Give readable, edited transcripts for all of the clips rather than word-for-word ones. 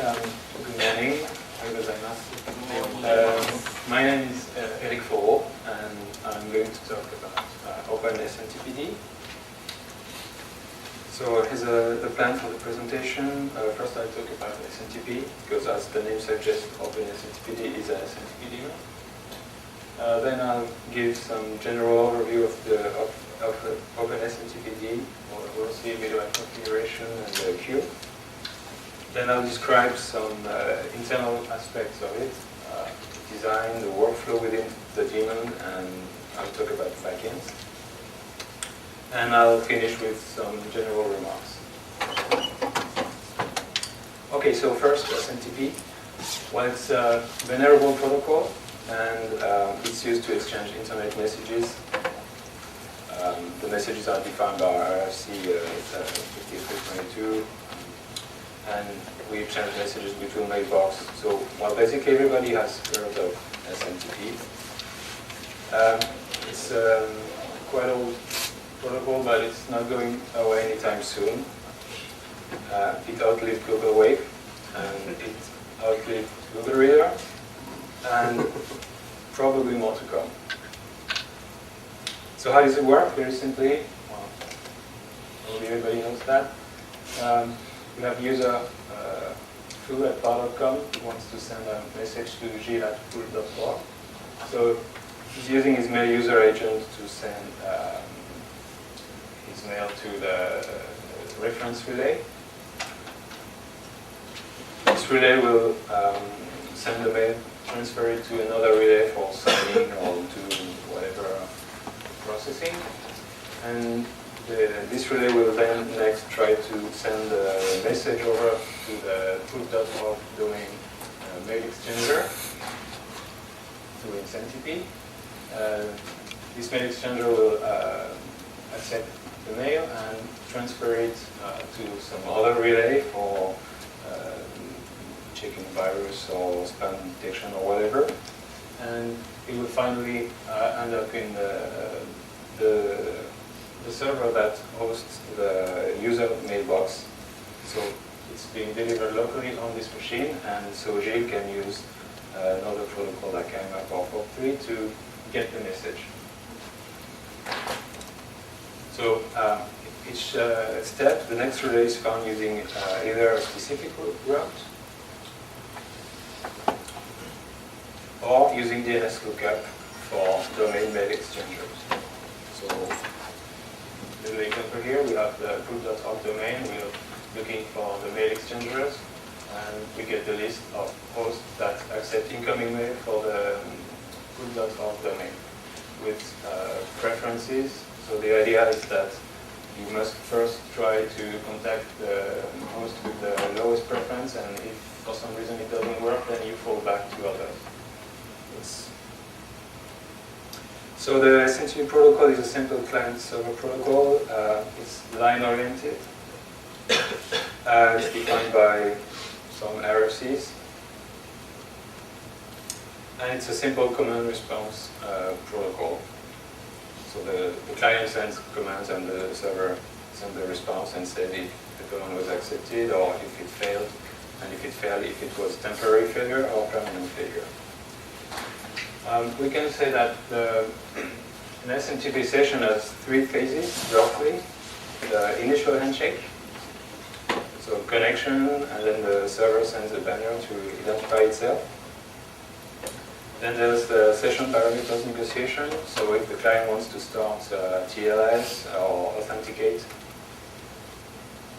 Good morning. My name is Faurot, and I'm going to talk about OpenSMTPD. So here's the plan for the presentation. First I'll talk about SMTP, because as the name suggests, OpenSMTPD is an SMTP daemon. Then I'll give some general overview of OpenSMTPD, or mostly middleware configuration and the queue. Then I'll describe some internal aspects of it, design, the workflow within the daemon, and I'll talk about backends. And I'll finish with some general remarks. Okay, so first, SMTP. Well, it's a venerable protocol, and it's used to exchange internet messages. The messages are defined by RFC 5322, and we exchange messages between mailbox. So, well, basically everybody has heard of SMTP. It's quite old protocol, but it's not going away anytime soon. It outlived Global Wave, and it outlived Google Reader, and probably more to come. So how does it work? Very simply, well, probably everybody knows that. We have user foo at bar.com who wants to send a message to gil@full.org. So he's using his mail user agent to send his mail to the reference relay. This relay will send the mail, transfer it to another relay for signing or to whatever processing. And this relay will then next try to send the message over to the proof.org domain mail exchanger through SMTP. This mail exchanger will accept the mail and transfer it to some other relay for checking virus or spam detection or whatever. And it will finally end up in the server that hosts the user mailbox. So it's being delivered locally on this machine, and so Gilles can use another protocol like IMAP or POP3 to get the message. So each step, the next relay is found using either a specific route or using DNS lookup for domain mail exchangers. So in the example here, we have the proof.org domain. We're looking for the mail exchangers, and we get the list of hosts that accept incoming mail for the proof.org domain with preferences. So the idea is that you must first try to contact the host with the lowest preference, and if for some reason it doesn't work, then you fall back to others. So the SMTP protocol is a simple client-server protocol. It's line-oriented. It's defined by some RFCs. And it's a simple command-response protocol. So the client sends commands and the server sends the response and says if the command was accepted or if it failed. And if it failed, if it was temporary failure or permanent failure. We can say that an SMTP session has three phases, roughly. The initial handshake, so connection, and then the server sends a banner to identify itself. Then there's the session parameters negotiation, so if the client wants to start TLS or authenticate.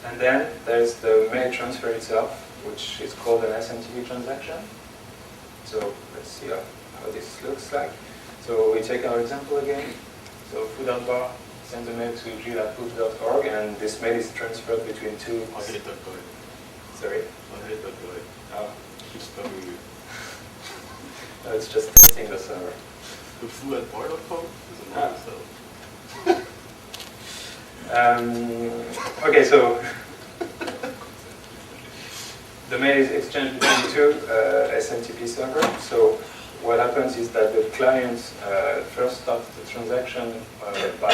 And then there's the mail transfer itself, which is called an SMTP transaction. So let's see how this looks like. So we take our example again. So foo.bar sends a mail to gil@proof.org, and this mail is transferred between two. Sorry? Oh. No, it's just testing the server. The foo@bar.com is another cell. Okay, so the mail is exchanged between two SMTP servers. So what happens is that the client first starts the transaction by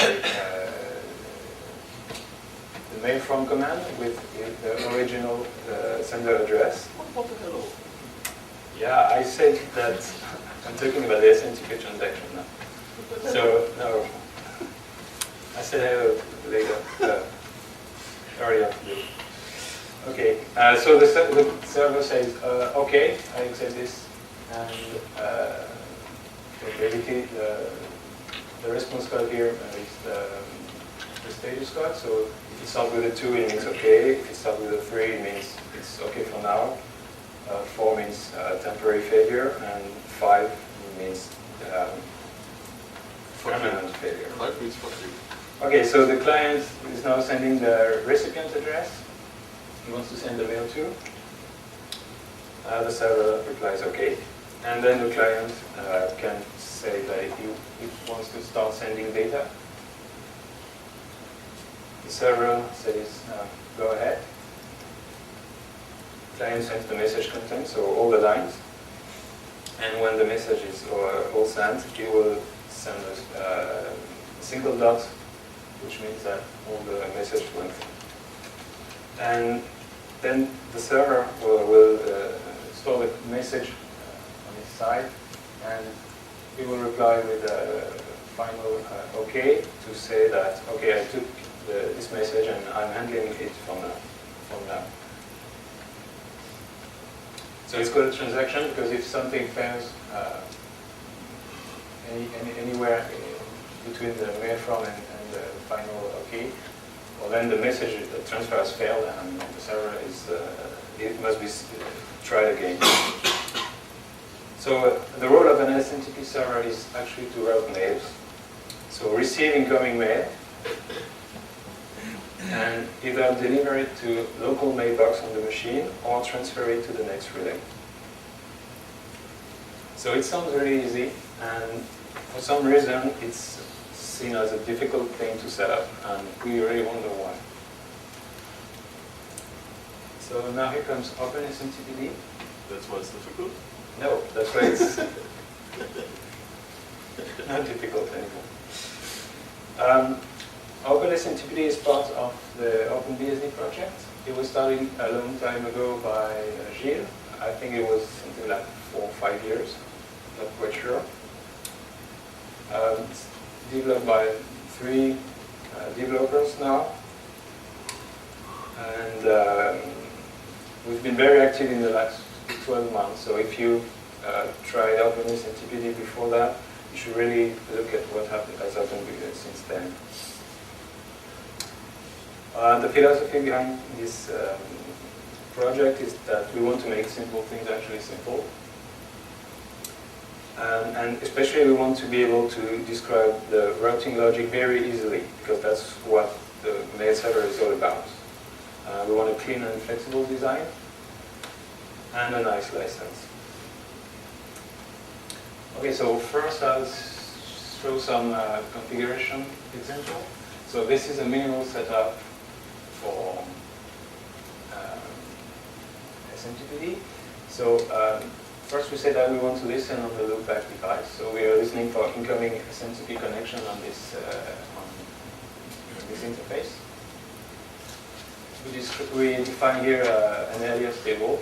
the mail from command with the original sender address. What the hello? Yeah, I said that I'm talking about the SMTP transaction now. So, no. I said hello later, earlier today. Okay, so the server says, okay, I accept this. And so basically, the response code here is the status code. So if it starts with a 2, it means okay. If it starts with a 3, it means it's okay for now. 4 means temporary failure, and 5 means permanent failure. 5 means fuck you. Okay, so the client is now sending the recipient address. He wants to send the mail to. The server replies okay. And then the client can say that he wants to start sending data. The server says, go ahead. Client sends the message content, so all the lines. And when the message is all sent, it will send us a single dot, which means that all the message went through. And then the server will store the message on its side, and it will reply with a final OK to say that, okay, I took this message and I'm handling it from now. So it's called a transaction because if something fails anywhere between the mail from and the final OK, well then the message the transfer has failed and the server it must be tried again. So the role of an SMTP server is actually to route mails. So receive incoming mail and either deliver it to local mailbox on the machine or transfer it to the next relay. So it sounds really easy, and for some reason it's seen as a difficult thing to set up, and we really wonder why. So now here comes OpenSMTPD. That's why it's difficult? No, that's why it's not difficult anymore. OpenSMTPD is part of the OpenBSD project. It was started a long time ago by Gilles. I think it was something like 4 or 5 years, not quite sure. It's developed by 3 developers now. And we've been very active in the last 12 months. So if you tried OpenSMTPD before that, you should really look at what has happened since then. The philosophy behind this project is that we want to make simple things actually simple. And especially we want to be able to describe the routing logic very easily, because that's what the mail server is all about. We want a clean and flexible design and a nice license. Okay, so first I'll show some configuration example. So this is a minimal setup for SMTPD. So first we say that we want to listen on the loopback device. So we are listening for incoming SMTP connection on this interface. We define here an alias table.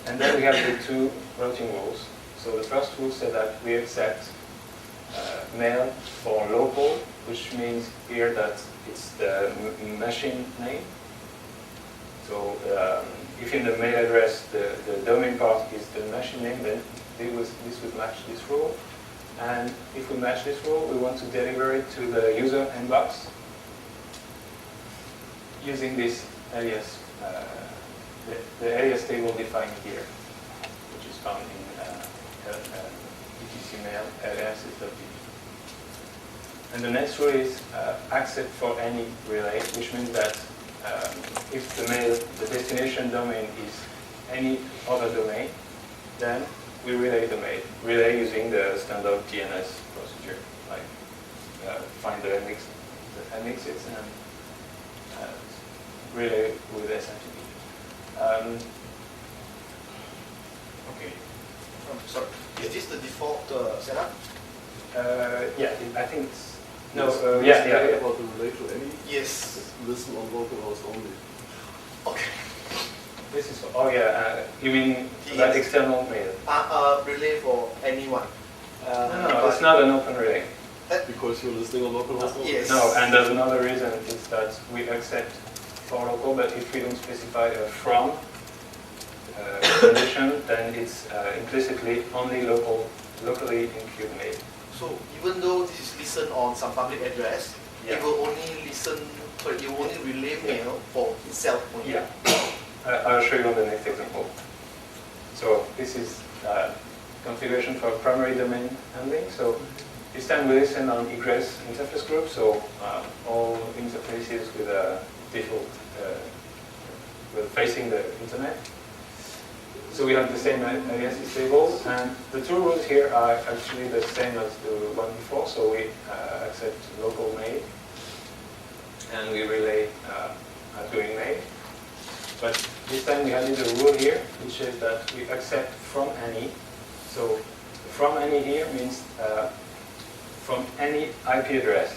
And then we have the 2 routing rules. So the first rule said that we accept mail for local, which means here that it's the machine name. So if in the mail address the domain part is the machine name, then this would match this rule. And if we match this rule, we want to deliver it to the user inbox using this alias, the alias table defined here, which is found in etc mail alias.pt. And the next rule is accept for any relay, which means that if the destination domain is any other domain, then we relay the mail. Relay using the standard DNS procedure, like find the annexes and relay with SMTP. Okay. Sorry, is this the default setup? Yeah, I think No, Yes, yeah. about the relay to any. Yes. Listen on localhost only. Okay. This is, oh yeah, you mean Yes. that external mail? Relay for anyone. No, it's not an open relay. Because you're listening on localhost only. Yes. No, and there's another reason is that we accept for local, but if we don't specify a from condition, then it's implicitly only locally enqueued mail. So even though this is listened on some public address, Yeah. it will only listen, sorry, it will only relay mail for itself only. Yeah, I'll show you on the next example. So this is configuration for primary domain handling. So this time we listen on egress interface group. So all interfaces with a default with facing the internet. So we have the same aliases table, and the two rules here are actually the same as the one before. So we accept local mail, and we relay outgoing mail. But this time we added a rule here, which is that we accept from any. So from any here means from any IP address.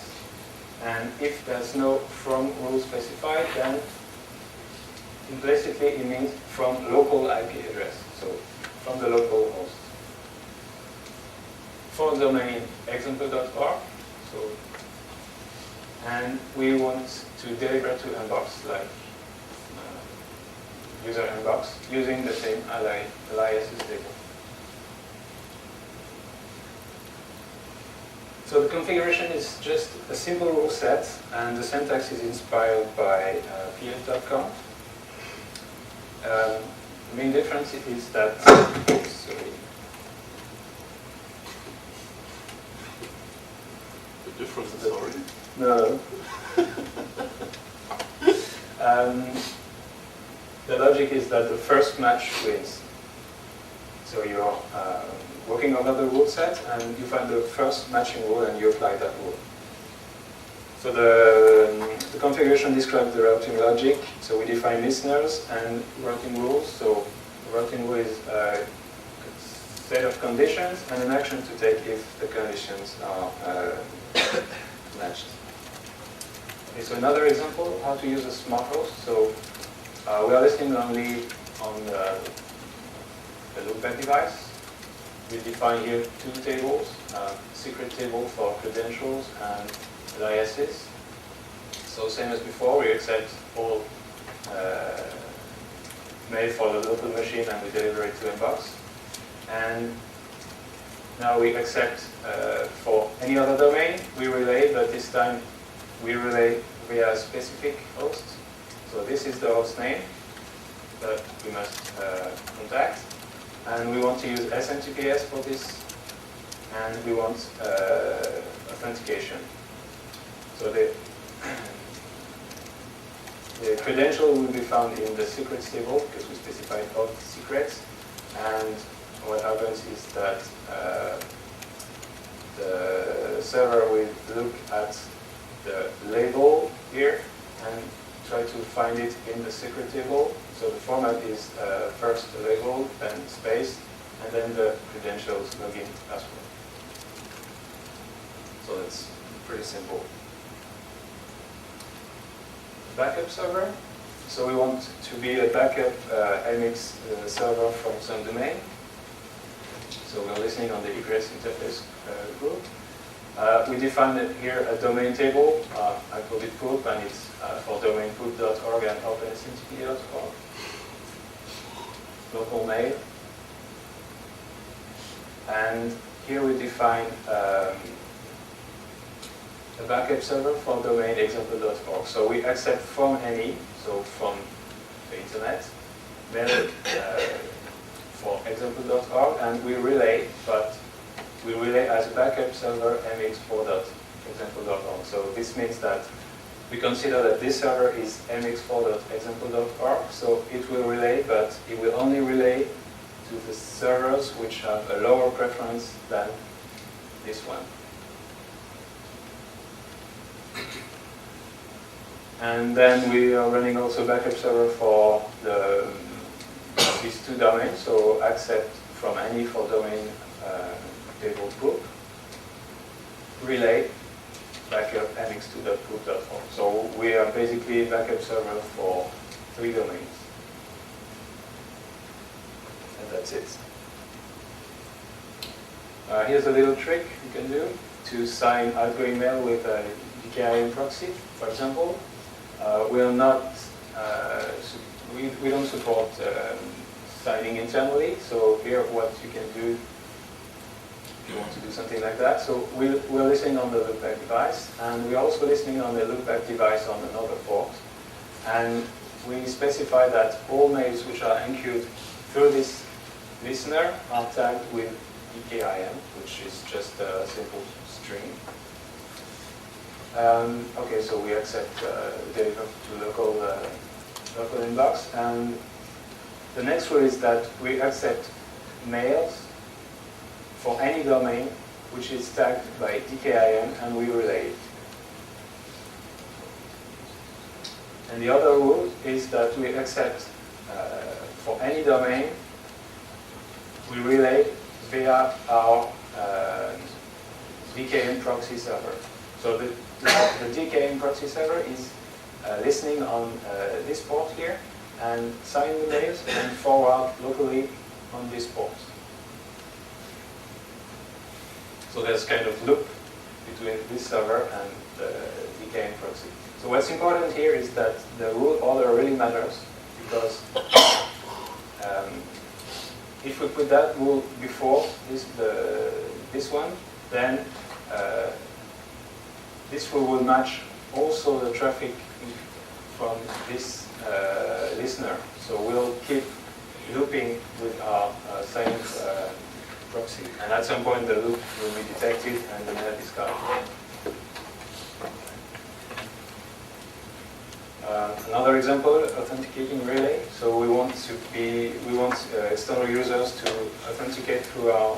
And if there's no from rule specified, then implicitly it means from local IP address, so from the local host. For domain example.org, so, and we want to deliver to inbox, like user inbox, using the same aliases table. So the configuration is just a simple rule set, and the syntax is inspired by pf.com. The main difference is that, oops, sorry. The difference is sorry. No. The logic is that the first match wins. So you're working over the rule set, and you find the first matching rule, and you apply that rule. So the configuration describes the routing logic. So we define listeners and routing rules. So the routing rule is a set of conditions and an action to take if the conditions are matched. Okay, so another example, how to use a smart host. So we are listening only on the loopback device. We define here two tables, secret table for credentials and aliases. So same as before, we accept all mail for the local machine and we deliver it to inbox. And now we accept for any other domain, we relay, but this time we relay via a specific host. So this is the host name that we must contact. And we want to use SMTPS for this, and we want authentication. So the credential will be found in the secrets table because we specified all the secrets. And what happens is that the server will look at the label here and try to find it in the secret table. So the format is first the label, then space, and then the credentials, login, password. So that's pretty simple. Backup server. So we want to be a backup MX server from some domain. So we're listening on the egress interface group. We define here a domain table. I called it poop, and it's for domain poop.org and OpenSMTPD.org. Local mail. And here we define a backup server for domain example.org. So we accept from any, so from the internet, mail for example.org, and we relay, but we relay as a backup server mx4.example.org. So this means that we consider that this server is mx4.example.org, so it will relay, but it will only relay to the servers which have a lower preference than this one. And then we are running also backup server for these two domains, so accept from any for domain table group, relay, backup mx2.proof.org. So we are basically a backup server for 3 domains. And that's it. Here's a little trick you can do to sign outgoing mail with a DKIM proxy, for example. We don't support signing internally, so here what you can do if you want to do something like that. So we're listening on the loopback device, and we're also listening on the loopback device on another port. And we specify that all mails which are enqueued through this listener are tagged with DKIM, which is just a simple string. Okay, so we accept deliver to local inbox, and the next rule is that we accept mails for any domain which is tagged by DKIM, and we relay it. And the other rule is that we accept for any domain we relay via our DKIM proxy server. So the DKIM proxy server is listening on this port here and signing the mails and forward locally on this port. So there's kind of loop between this server and the DKIM proxy. So what's important here is that the rule order really matters, because if we put that rule before this one, then this rule will match also the traffic from this listener. So we'll keep looping with our silent proxy. And at some point the loop will be detected and the mail discarded. Another example, authenticating relay. So we want external users to authenticate through our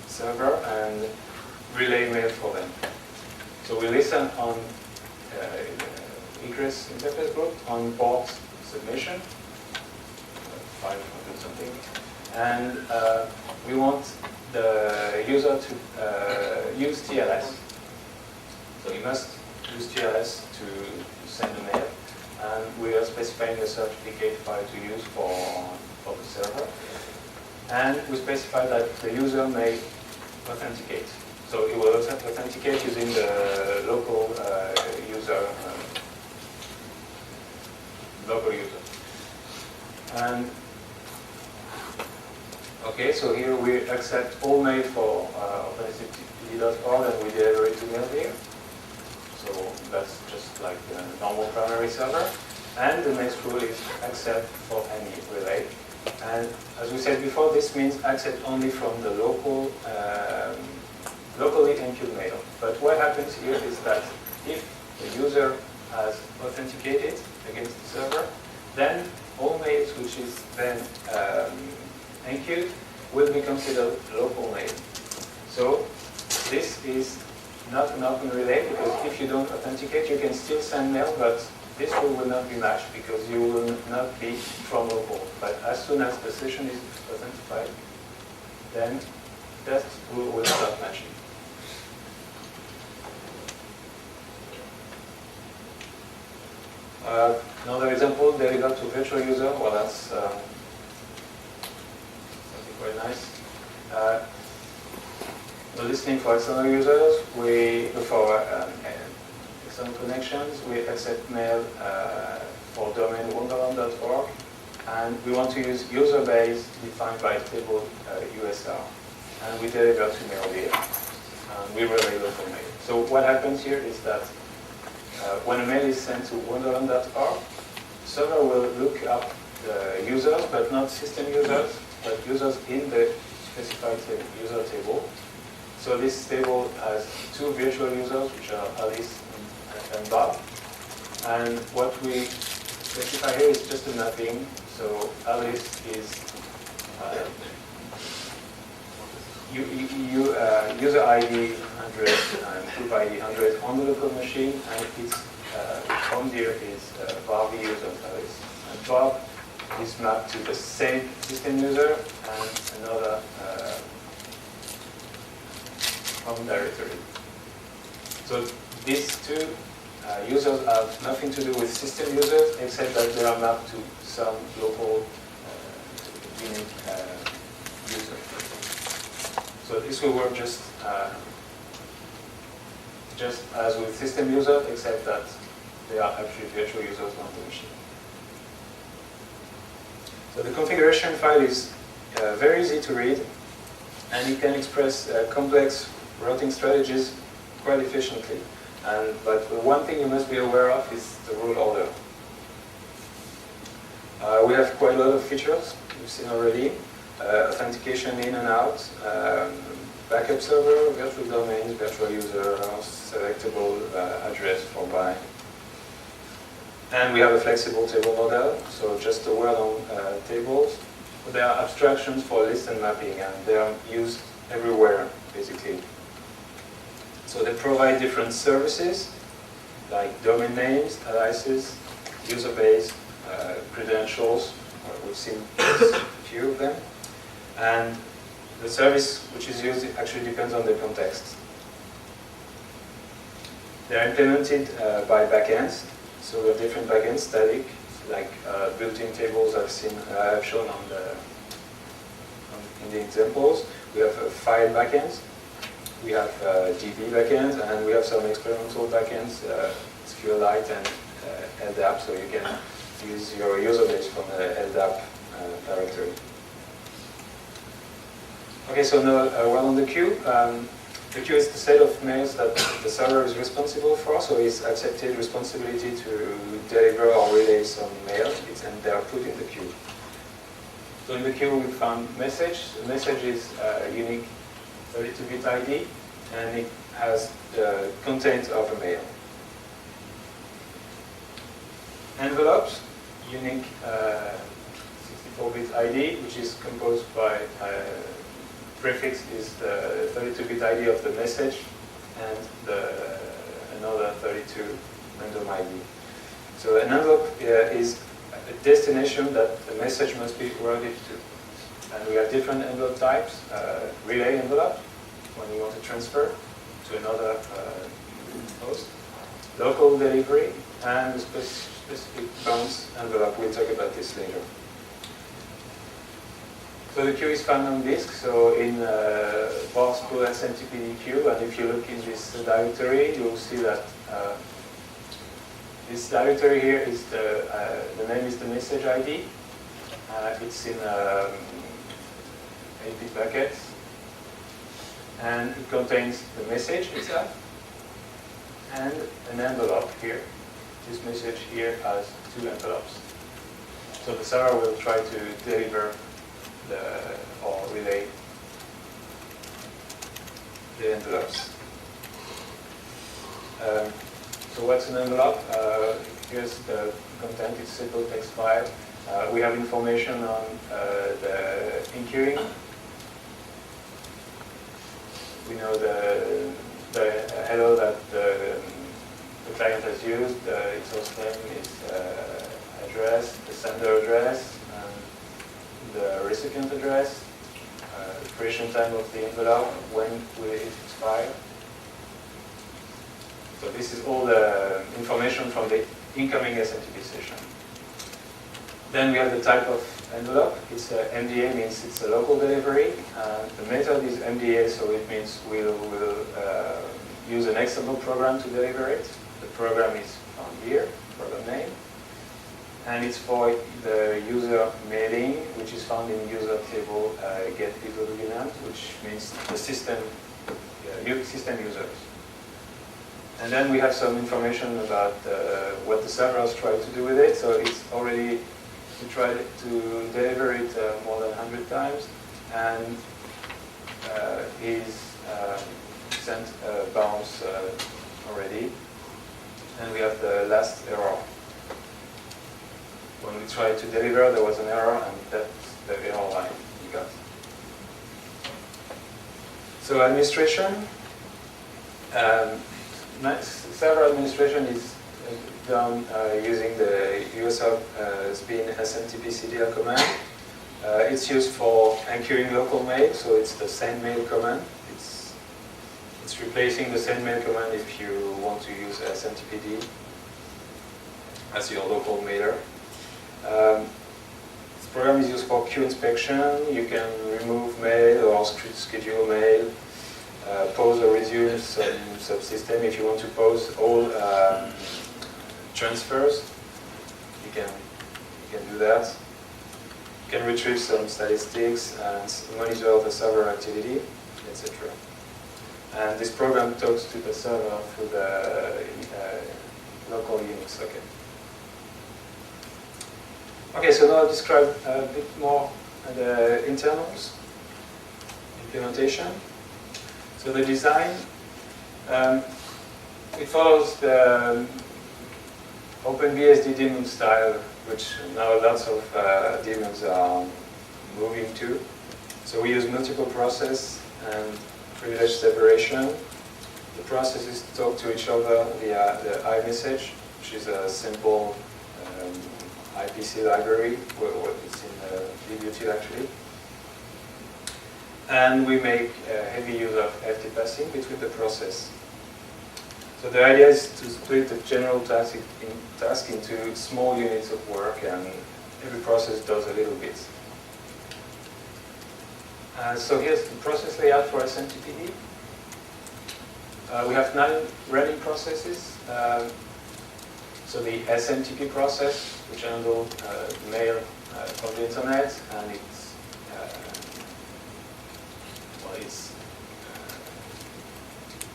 server and relay mail for them. So we listen on egress interface group on port submission, 500 something, and we want the user to use TLS. So he must use TLS to send a mail, and we are specifying a certificate file to use for the server. And we specify that the user may authenticate. So it will authenticate using the local user. And okay, so here we accept all mail for OpenSMTPD.org, and we deliver it to mail here. So that's just like the normal primary server. And the next rule is accept for any relay. And as we said before, this means accept only from the local, locally enqueued mail. But what happens here is that if the user has authenticated against the server, then all mails which is then enqueued will be considered local mail. So this is not an open relay, because if you don't authenticate, you can still send mail, but this rule will not be matched because you will not be from local. But as soon as the session is authenticated, then that rule will start matching. Another example, deliver to virtual user. Well, that's something quite nice. The listening for external users, for external connections, we accept mail for domain wonderland.org, and we want to use user base defined by table USR, and we deliver to mail here. We relay local mail. So what happens here is that when a mail is sent to wonderland.org, the server will look up the users, but not system users, but users in the specified user table. So this table has 2 virtual users, which are Alice and Bob. And what we specify here is just a mapping. So Alice is user ID 100 and group ID 100 on the local machine, and its home dir is Bob user Alice. And Bob is mapped to the same system user and another home directory. So these two users have nothing to do with system users, except that they are mapped to some local unique user. So this will work just as with system users, except that they are actually virtual users on the machine. So the configuration file is very easy to read, and it can express complex routing strategies quite efficiently. But the one thing you must be aware of is the rule order. We have quite a lot of features you've seen already. Authentication in and out, backup server, virtual domains, virtual user, selectable address for buying. And we have a flexible table model, so just a word on tables. They are abstractions for list and mapping, and they are used everywhere, basically. So they provide different services, like domain names, aliases, user base, credentials. We've seen a few of them. And the service which is used actually depends on the context. They are implemented by backends. So we have different backends, static, like built-in tables I've shown in the examples. We have file backends, we have DB backends, and we have some experimental backends, SQLite and LDAP, so you can use your user base from the LDAP directory. Okay, so now we're on the queue. The queue is the set of mails that the server is responsible for, so it's accepted responsibility to deliver or relay some mail, and they are put in the queue. So in the queue we found message. The message is a unique 32-bit ID, and it has the content of a mail. Envelopes, unique 64-bit ID, which is composed by prefix is the 32-bit ID of the message and another 32 random ID. So an envelope is a destination that the message must be routed to. And we have different envelope types. Relay envelope, when you want to transfer to another host. Local delivery, and the specific bounce envelope. We'll talk about this later. So the queue is found on disk, so in Boss Pro SMTPD queue, and if you look in this directory, you'll see that this directory here is the name is the message ID. It's in 8-bit buckets, and it contains the message itself and an envelope here. This message here has 2 envelopes. So the server will try to deliver or relay the envelopes. So what's an envelope? Here's the content, it's a simple text file. We have information on the enqueuing. We know the hello that the client has used, its host name, its address, the sender address, the recipient address, the creation time of the envelope, when will it expire. So this is all the information from the incoming SMTP session. Then we have the type of envelope. It's MDA, means it's a local delivery. The method is MDA, so it means we'll use an external program to deliver it. The program is found here, program name. And it's for the user mailing, which is found in user table get PWNAT, which means the system users. And then we have some information about what the servers try to do with it. So it's already, we tried to deliver it more than 100 times, and he's sent a bounce already. And we have the last error. When we tried to deliver, there was an error, and that's the error line we got. So administration. Server administration is done using the AsiaBSDCon SMTP CDR command. It's used for enqueuing local mail, so it's the send mail command. It's replacing the sendmail command if you want to use SMTPD as your local mailer. This program is used for queue inspection. You can remove mail or schedule mail, pause or resume some subsystem. If you want to pause all transfers, you can do that. You can retrieve some statistics and monitor the server activity, etc. And this program talks to the server through the local Unix socket. Okay, so now I'll describe a bit more the internals, implementation. So the design, it follows the OpenBSD daemon style, which now lots of daemons are moving to. So we use multiple process and privilege separation. The processes talk to each other via the iMessage, which is a simple IPC library. It's in libutil actually. And we make heavy use of FT passing between the process. So the idea is to split the general task into small units of work, and every process does a little bit. So here's the process layout for SMTPD. We have 9 running processes. So the SMTP process, which handles mail from the internet, and it's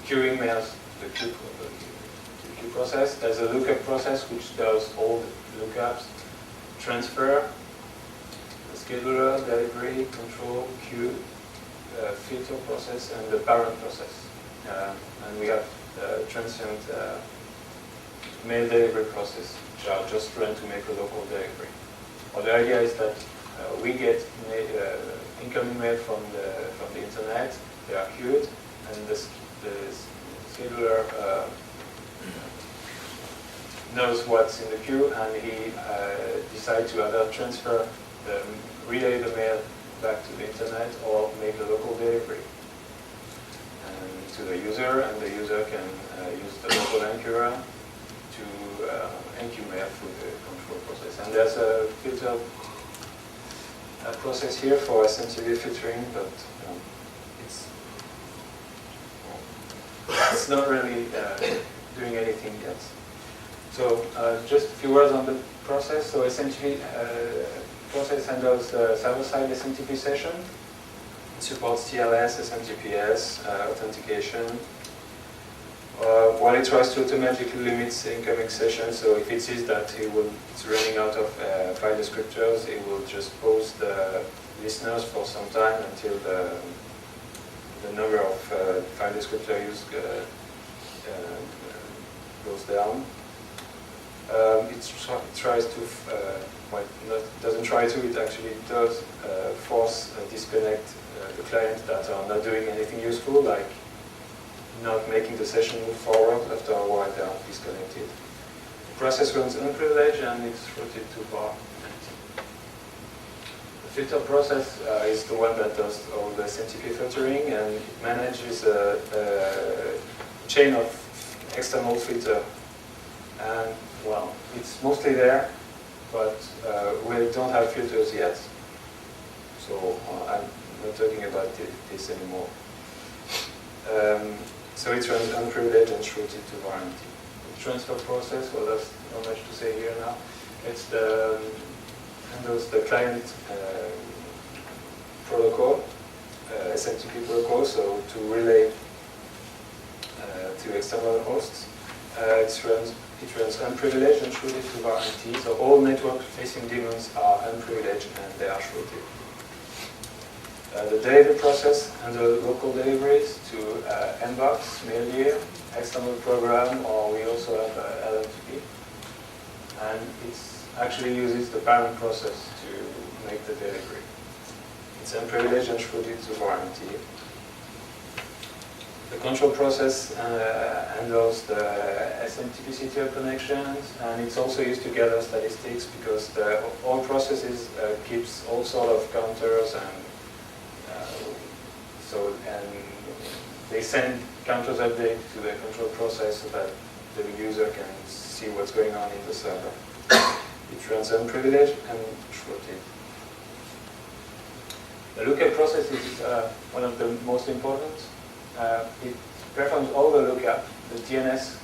queuing mails, the queue process. There's a lookup process which does all the lookups, transfer, the scheduler, delivery, control, queue, filter process, and the parent process. And we have the transient mail delivery process, which are just run to make a local delivery. Well, the idea is that we get incoming mail from the internet. They are queued, and the scheduler knows what's in the queue, and he decides to either transfer relay the mail back to the internet or make a local delivery to the user, and the user can use the local enqueuer to enqueue mail through the control process. And there's a filter process here for SMTP filtering, but it's not really doing anything yet. So just a few words on the process. So SMTP process handles the server-side SMTP session. It supports TLS, SMTPS, authentication. While it tries to automatically limit incoming sessions, so if it sees that it's running out of file descriptors, it will just pause the listeners for some time until the number of file descriptor used goes down. It tries to, doesn't try to, it actually does force disconnect the clients that are not doing anything useful, like not making the session move forward. After a while they are disconnected. The process runs unprivileged and it's routed to var empty. The filter process is the one that does all the SMTP filtering, and it manages a chain of external filter. And well, it's mostly there, but we don't have filters yet. So I'm not talking about this anymore. So it runs unprivileged and routed to var empty. The transfer process, well, there's not much to say here now. It's handles the client protocol, SMTP protocol, so to relay to external hosts. It runs unprivileged and routed to var empty. So all network-facing daemons are unprivileged and they are routed. The delivery process handles local deliveries to Mbox, Maildir, external program, or we also have LMTP. And it actually uses the parent process to make the delivery. It's unprivileged and routed to var empty. The control process handles the SMTP CTL connections, and it's also used to gather statistics because all processes keeps all sort of counters and they send counters update to the control process so that the user can see what's going on in the server. It runs unprivileged and shorted. The lookup process is one of the most important. It performs all the lookup, the DNS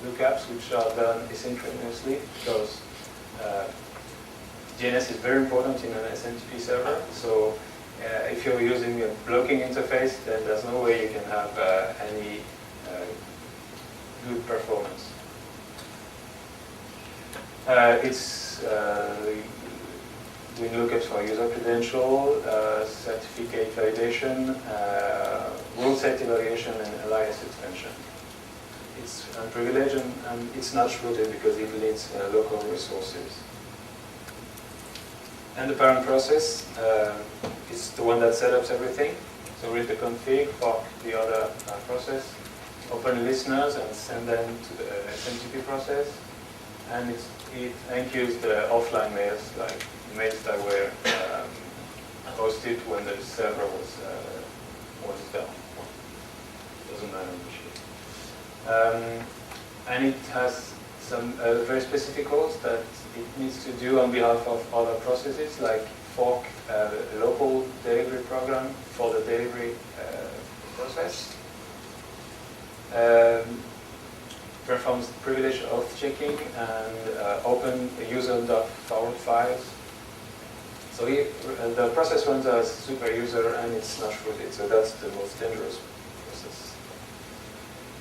lookups, which are done asynchronously because DNS is very important in an SMTP server. So if you're using a blocking interface, then there's no way you can have any good performance. It's doing lookups for user credential, certificate validation, rule set evaluation, and alias extension. It's unprivileged and it's not rooted because it needs local resources. And the parent process is the one that sets up everything. So read the config, fork the other process, open listeners and send them to the SMTP process. And it enqueues the offline mails, like mails that were hosted when the server was down. Doesn't matter which. And it has some very specific calls that it needs to do on behalf of other processes, like fork a local delivery program for the delivery process. Performs privilege auth checking and open user.faurot files. So the process runs as super user and it's not rooted, so that's the most dangerous process.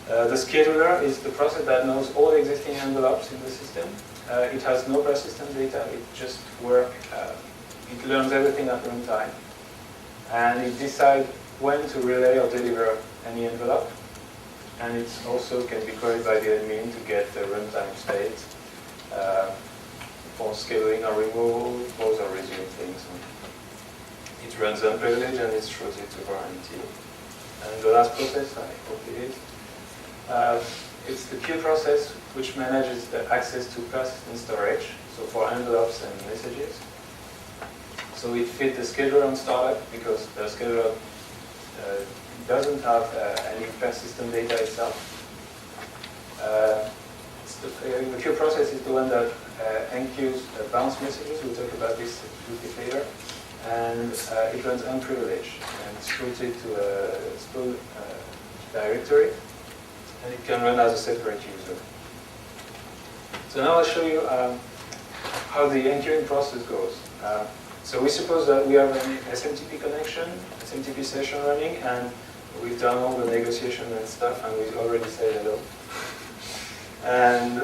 The scheduler is the process that knows all existing envelopes in the system. It has no persistent data, it just works, it learns everything at runtime. And it decides when to relay or deliver any envelope. And it also can be queried by the admin to get the runtime state for scheduling or removal, pause or resume things. It runs unprivileged and it's rooted to guarantee. And the last process, I hope it is, it's the queue process which manages the access to persistent storage, so for envelopes and messages. So it fits the scheduler on startup because the scheduler doesn't have any persistent data itself. The queue process is the one that enqueues bounce messages. We'll talk about this a little bit later. And it runs unprivileged and it's rooted to a spool directory. And it can run as a separate user. So now I'll show you how the enqueuing process goes. So we suppose that we have an SMTP connection, SMTP session running, and we've done all the negotiation and stuff, and we already said hello. And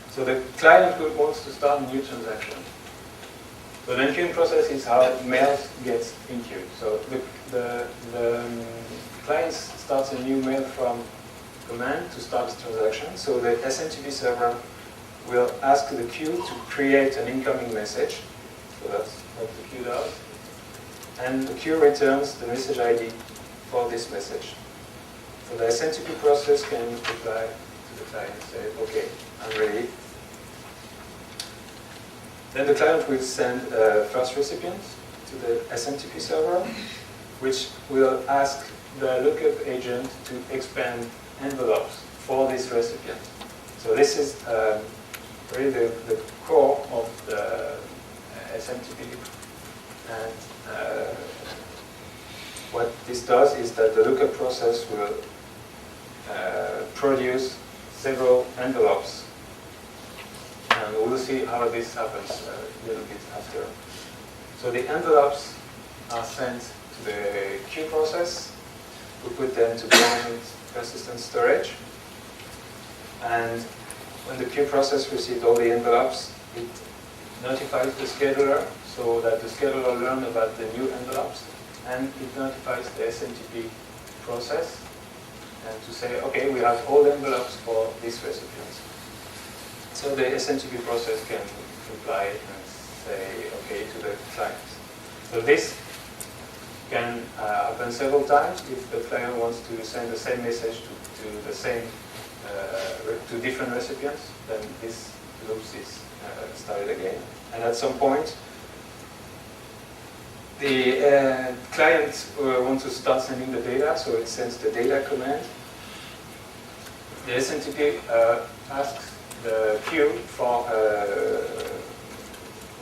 so the client wants to start a new transaction. So the enqueuing process is how mail gets enqueued. So the client starts a new mail from command to start the transaction. So the SMTP server will ask the queue to create an incoming message. So that's what the queue does. And the queue returns the message ID for this message. So the SMTP process can reply to the client and say, okay, I'm ready. Then the client will send a first recipient to the SMTP server, which will ask the lookup agent to expand envelopes for this recipient. So this is really the core of the SMTP. And what this does is that the lookup process will produce several envelopes. And we'll see how this happens a little bit after. So the envelopes are sent to the queue process. We put them to permanent persistent storage. And when the queue process receives all the envelopes, it notifies the scheduler so that the scheduler learns about the new envelopes. And it notifies the SMTP process and to say, okay, we have all envelopes for this recipient. So the SMTP process can reply and say, okay, to the client. So this can happen several times if the client wants to send the same message to the same to different recipients. Then this loop is started again, and at some point The client wants to start sending the data, so it sends the data command. The SMTP asks the queue for a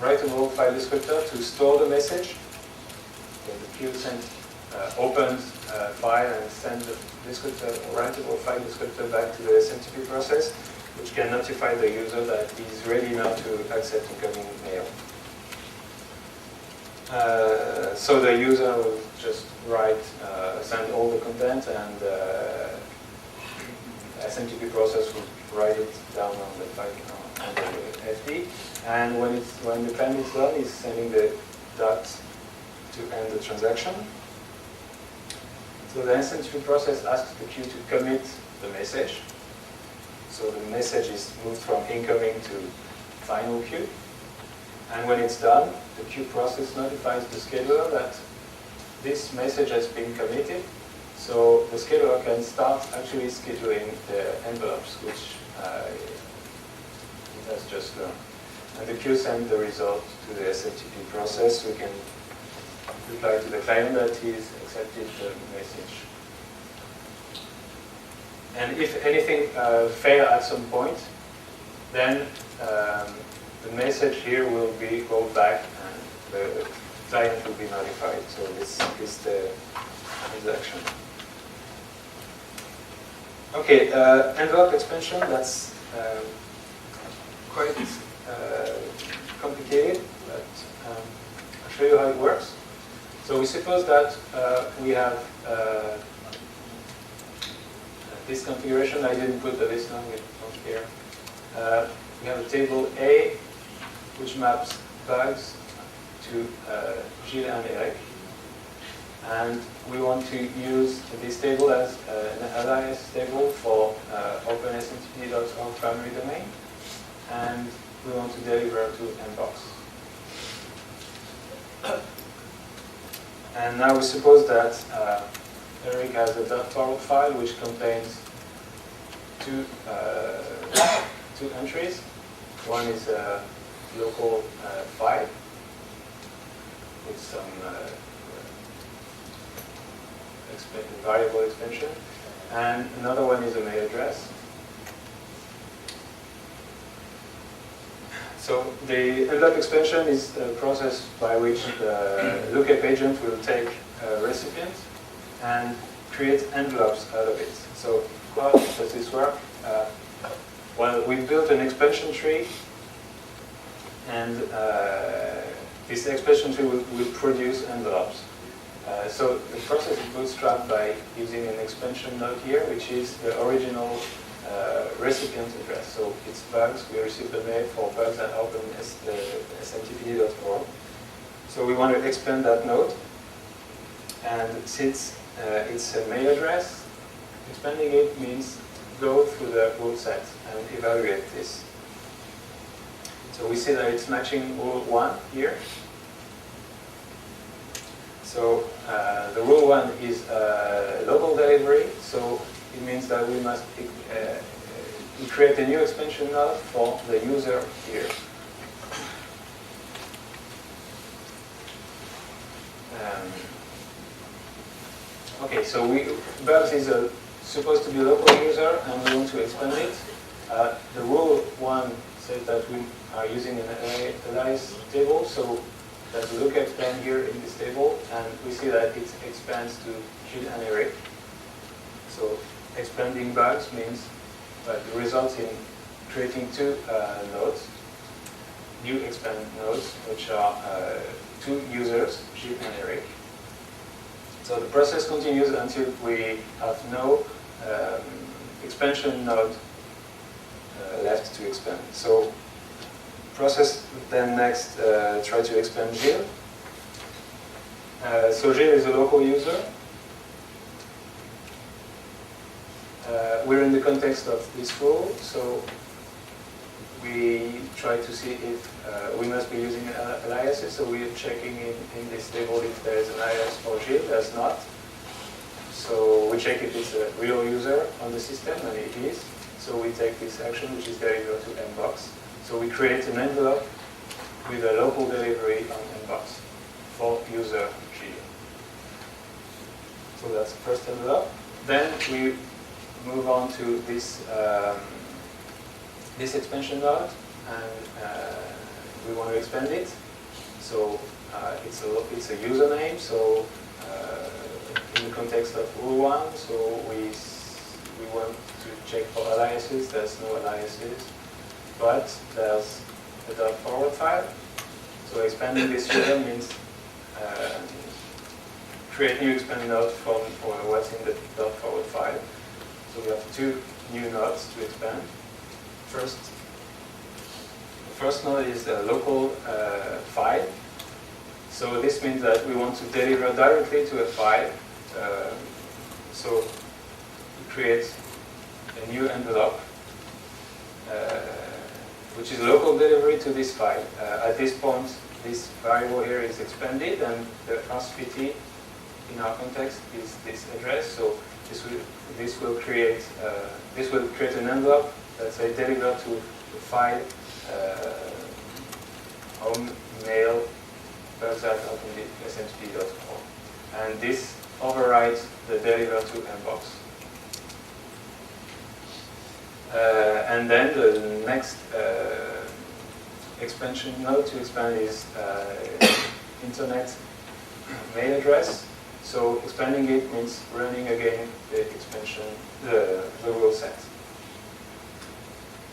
writable file descriptor to store the message. So the queue opens a file and sends the descriptor, writable file descriptor back to the SMTP process, which can notify the user that he's ready now to accept incoming mail. So the user will just send all the content, and SMTP process will write it down on the file on the FD. And when the client is done, it's sending the dot to end the transaction. So the SMTP process asks the queue to commit the message. So the message is moved from incoming to final queue. And when it's done, the queue process notifies the scheduler that this message has been committed. So the scheduler can start actually scheduling the envelopes, which it has just learned. And the queue sends the result to the SMTP process. We can reply to the client that he's accepted the message. And if anything fails at some point, then the message here will be rolled back and the client will be notified. So this is the transaction. Okay, envelope expansion, that's quite complicated, but I'll show you how it works. So we suppose that we have this configuration. I didn't put the list on here. We have a table A, which maps bugs to Gilles and Eric. And we want to use this table as an alias table for OpenSMTPD.org primary domain. And we want to deliver to Mbox. And now we suppose that Eric has a .Faurot file which contains two entries. One is a local file with some variable expansion, and another one is a mail address. So the envelope expansion is a process by which the lookup agent will take a recipient and create envelopes out of it. So how does this work? Well, we built an expansion tree, and this expansion tree will produce envelopes. So the process is bootstrapped by using an expansion node here, which is the original recipient address. So it's bugs. We receive the mail for bugs at OpenSMTPD.org. So we want to expand that node. And since it's a mail address, expanding it means go through the rule set and evaluate this. So we see that it's matching rule 1 here. So the rule 1 is local delivery. So it means that we must create a new expansion node for the user here. Okay, so bugs is supposed to be a local user, and we want to expand it. The rule 1 says that we are using an alias table, so there's a lookup plan here in this table, and we see that it expands to Gilles and Eric. So expanding bugs means that it results in creating two nodes, new expand nodes, which are two users, Gilles and Eric. So the process continues until we have no expansion node left to expand. So process then next try to expand Gilles. So Gilles is a local user. We're in the context of this rule, so we try to see if we must be using aliases. So we're checking in this table if there is an alias for Gilles. There's not. So we check if it's a real user on the system, and it is. So we take this action, which is delivered to Mbox. So we create an envelope with a local delivery on Mbox. for user G. So that's the first envelope. Then we move on to this this expansion node, and we want to expand it. So it's a username. So in the context of rule1, so we want to check for aliases. There's no aliases, but there's a .forward file. So expanding this user means create new expand node from what's in the .forward file. So we have two new nodes to expand. The first node is a local file. So this means that we want to deliver directly to a file. So we create a new envelope, which is local delivery to this file. At this point, this variable here is expanded, and the RSVT in our context is this address. So this will create an envelope that say deliver to the file home mail @SMTP.com, and this overrides the deliver to inbox. And then the next expansion node to expand is internet mail address. So expanding it means running again the expansion, the rule set.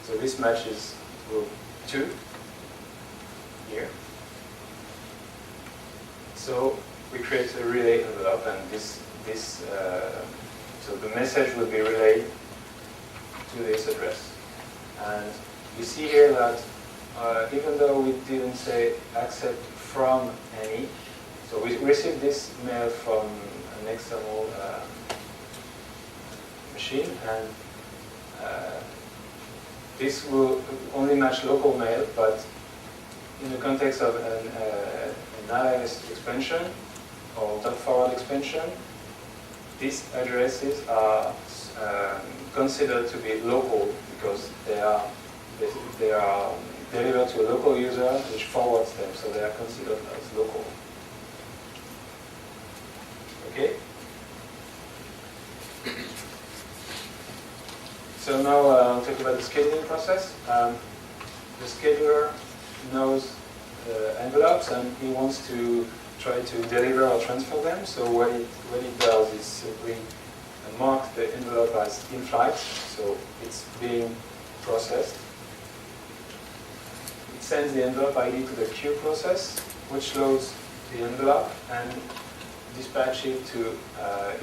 So this matches rule 2 here. So we create a relay envelope, and so the message will be relayed to this address. And you see here that even though we didn't say accept from any, so we received this mail from an external machine, and this will only match local mail, but in the context of an alias expansion or .forward expansion, these addresses are considered to be local because they are delivered to a local user which forwards them, so they are considered as local. Okay? So now I'll talk about the scheduling process. The scheduler knows the envelopes, and he wants to try to deliver or transfer them. So what it does is simply mark the envelope as in flight, so it's being processed. It sends the envelope ID to the queue process, which loads the envelope and dispatch it to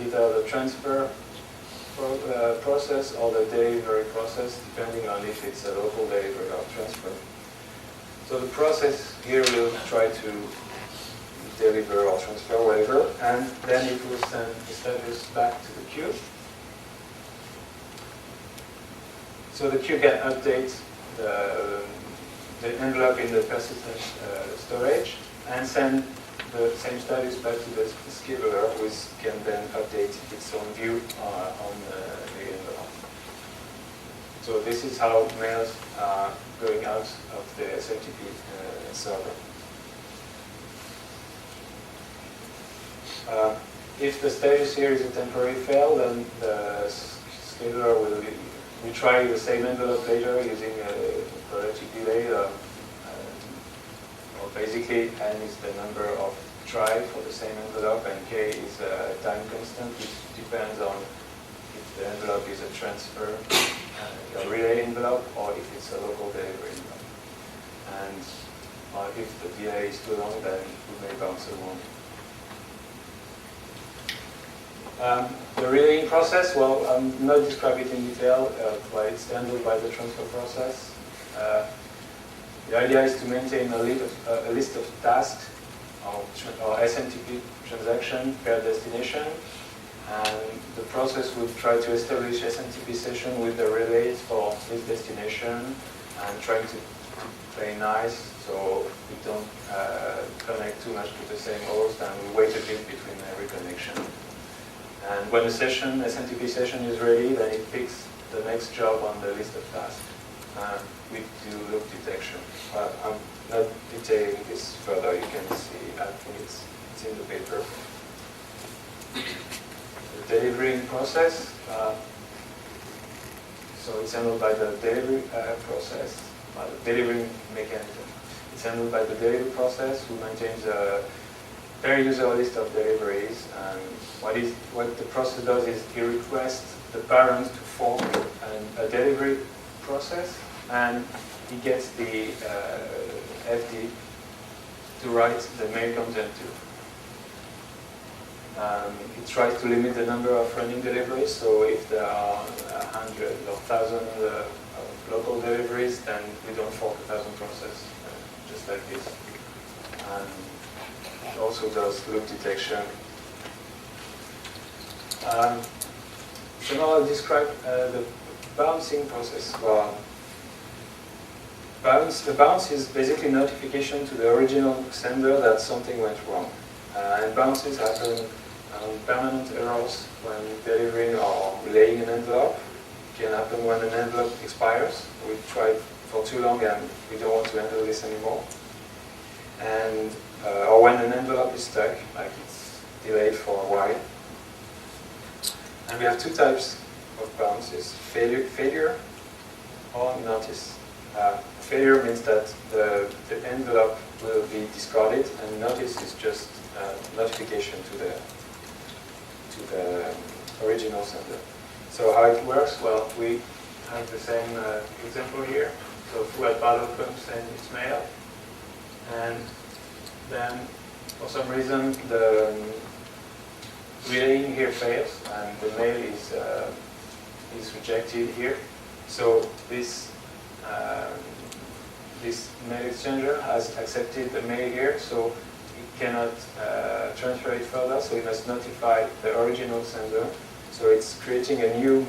either the transfer process or the delivery process, depending on if it's a local delivery or transfer. So the process here will try to deliver or transfer, whatever, and then it will send the status back to the queue. So the queue can update the envelope in the persistent storage and send the same status back to the scheduler, which can then update its own view on the envelope. So this is how mails are going out of the SMTP server. If the status here is a temporary fail, then the scheduler will retry the same envelope later using a relative delay. Or basically, n is the number of try for the same envelope, and k is a time constant, which depends on if the envelope is a transfer, a relay envelope, or if it's a local delivery envelope. And if the delay is too long, then we may bounce along. The relaying process, well, I'm not describing it in detail, but it's handled by the transfer process. The idea is to maintain a list of tasks or SMTP transaction per destination, and the process would try to establish SMTP session with the relays for this destination and trying to play nice, so we don't connect too much to the same host, and we wait a bit between every connection. And when a session, SMTP session is ready, then it picks the next job on the list of tasks. we do loop detection. I'm not detailing this further. You can see, I think it's in the paper. The delivering process. So it's handled by the delivery process, by the delivering mechanism. It's handled by the delivery process, who maintains a per user list of deliveries. And what the process does is he requests the parent to fork a delivery process, and he gets the FD to write the mail content to. It tries to limit the number of running deliveries, so if there are 100 or 1,000 of local deliveries, then we don't fork 1,000 processes, just like this. And it also does loop detection. So now I'll describe the bouncing process. Well, the bounce is basically notification to the original sender that something went wrong. And bounces happen permanent errors when delivering or relaying an envelope. It can happen when an envelope expires. We've tried for too long and we don't want to handle this anymore. And or when an envelope is stuck, like it's delayed for a while. And we have two types of bounces: failure or notice. Failure means that the envelope will be discarded, and notice is just notification to the original sender. So how it works? Well, we have the same example here. So foo@bar.com sends its mail, and then for some reason the relaying here fails, and the mail is rejected here. So this mail exchanger has accepted the mail here, so cannot transfer it further, so we must notify the original sender. So it's creating a new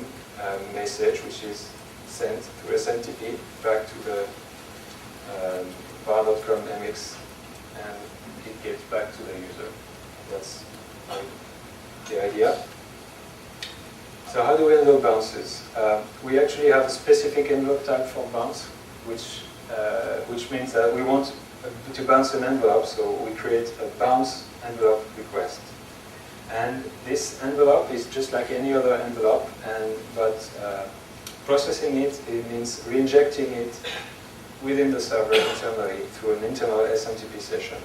message which is sent through SMTP back to the bar.com MX, and it gets back to the user. That's the idea. So how do we handle bounces? We actually have a specific envelope type for bounce, which means that we want to bounce an envelope, so we create a bounce envelope request. And this envelope is just like any other envelope, but processing it means re-injecting it within the server internally through an internal SMTP session.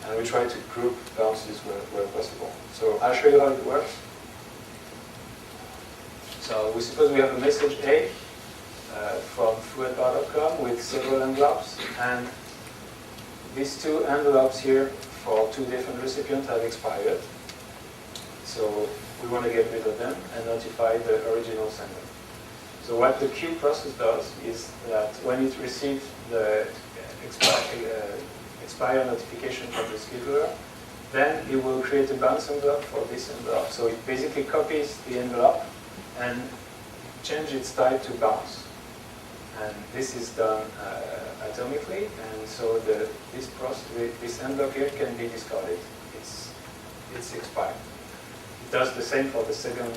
And we try to group bounces where possible. So I'll show you how it works. So we suppose we have a message A from foo@bar.com with several envelopes, and these two envelopes here for two different recipients have expired. So we want to get rid of them and notify the original sender. So what the queue process does is that when it receives the expire notification from the scheduler, then it will create a bounce envelope for this envelope. So it basically copies the envelope and changes its type to bounce. And this is done atomically, and so this envelope here can be discarded. It's expired. It does the same for the second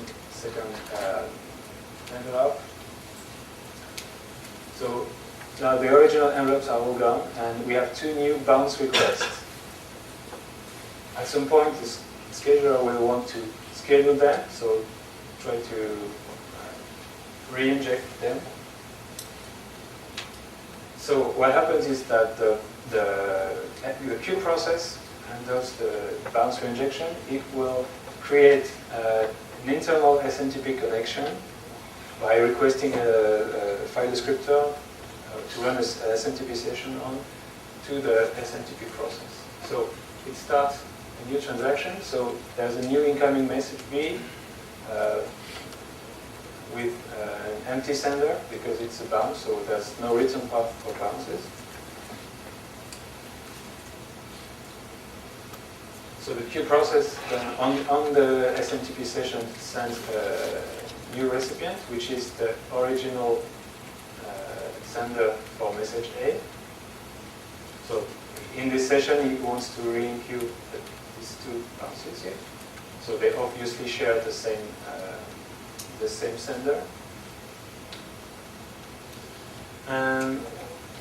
envelope. So now the original envelopes are all gone, and we have two new bounce requests. At some point, the scheduler will want to schedule them, so try to re-inject them. So what happens is that the queue process handles the bounce reinjection. It will create an internal SMTP connection by requesting a file descriptor to run an SMTP session on to the SMTP process. So it starts a new transaction. So there's a new incoming message B with an empty sender because it's a bounce, so there's no return path for bounces. So the queue process then on the SMTP session sends a new recipient, which is the original sender for message A. So in this session, it wants to re-enqueue these two bounces here. So they obviously share the same sender. And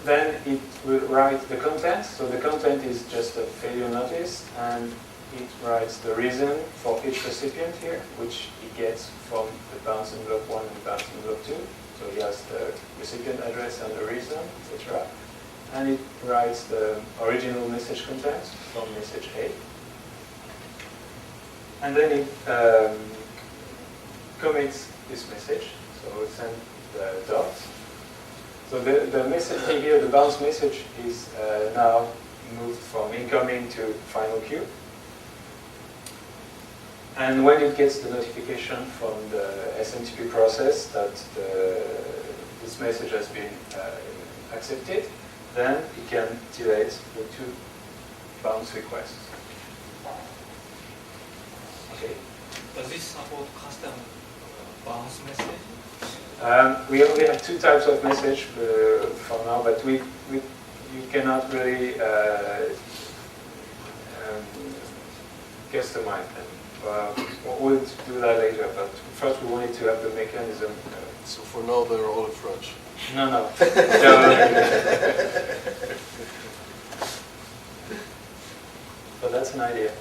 then it will write the content. So the content is just a failure notice, and it writes the reason for each recipient here, which he gets from the bounce envelope 1 and bounce envelope 2. So he has the recipient address and the reason, etc. And it writes the original message content from message A. And then it commits this message. So it sends the dot. So the message here, the bounce message, is now moved from incoming to final queue. And when it gets the notification from the SMTP process that this message has been accepted, then it can delete the 2 bounce requests. Okay. Does this support custom bounce message? We only have 2 types of message for now, but you cannot really customize them. We'll do that later, but first we wanted to have the mechanism. So for now they're all in French. No. But that's an idea.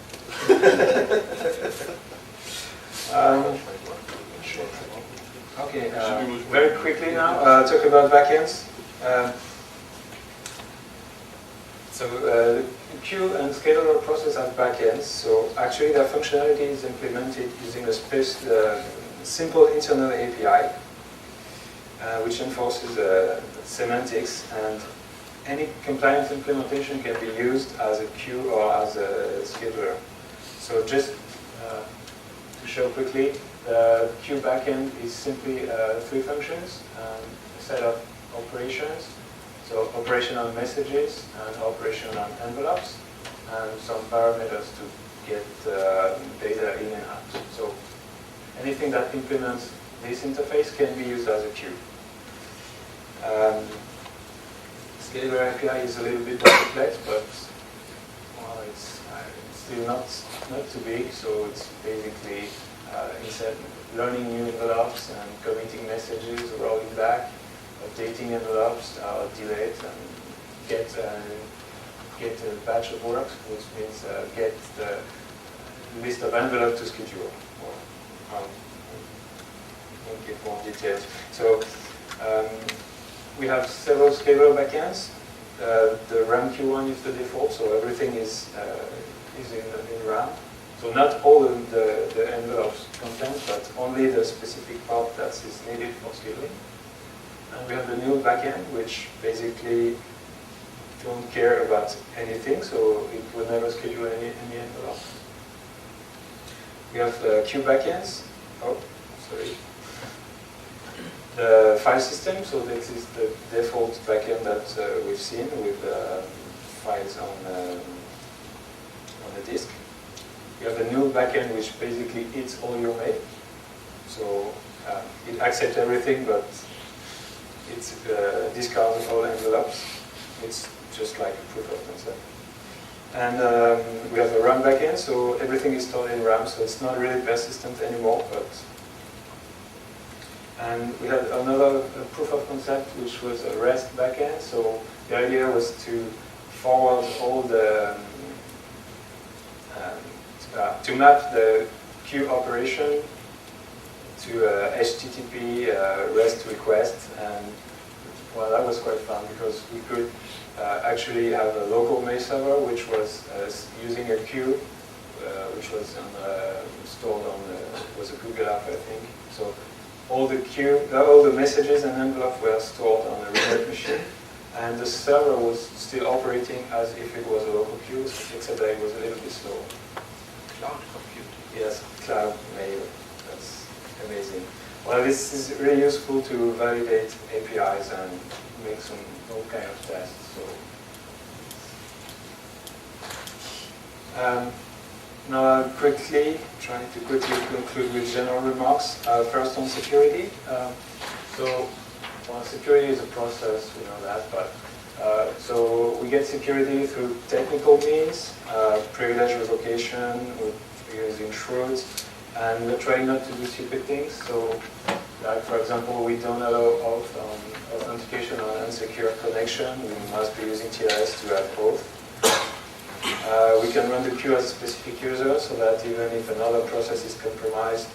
Okay, very quickly now, talk about backends. So queue and scheduler process have backends. So actually their functionality is implemented using a simple internal API, which enforces semantics, and any compliant implementation can be used as a queue or as a scheduler. So just to show quickly, the queue backend is simply 3 functions, a set of operations. So operation on messages and operation on envelopes, and some parameters to get data in and out. So anything that implements this interface can be used as a queue. Scheduler API is a little bit more complex, but well, it's still not too big. So it's basically instead learning new envelopes and committing messages, rolling back, updating envelopes, delete, and get a batch of work, which means get the list of envelopes to schedule. Won't give more details. So we have several scheduler backends. The RAM Q1 is the default, so everything is in RAM. So not all of the envelopes content, but only the specific part that is needed for scheduling. And we have the new backend, which basically don't care about anything, so it will never schedule any envelope. We have queue backends. Oh, sorry. The file system, so this is the default backend that we've seen with files on the disk. We have the new backend, which basically eats all your mail. So it accepts everything, but it discards all envelopes. It's just like a proof of concept. And we have a RAM backend, so everything is stored in RAM, so it's not really persistent anymore. And we had another proof of concept, which was a REST backend. So the idea was to forward all the to map the queue operation to HTTP REST request, and well, that was quite fun because we could actually have a local mail server which was using a queue, which was stored on was a Google app, I think. So all the messages and envelopes were stored on a remote machine, and the server was still operating as if it was a local queue, except that it was a little bit slower. Cloud compute. Yes, cloud mail. That's amazing. Well, this is really useful to validate APIs and make all kind of tests. So now, trying to quickly conclude with general remarks. First on security. Security is a process, we know that, but so we get security through technical means, privilege revocation, we're using shroods, and we're trying not to do stupid things. So, like for example, we don't allow authentication on unsecure connection, we must be using TLS to have both. We can run the queue as a specific user, so that even if another process is compromised,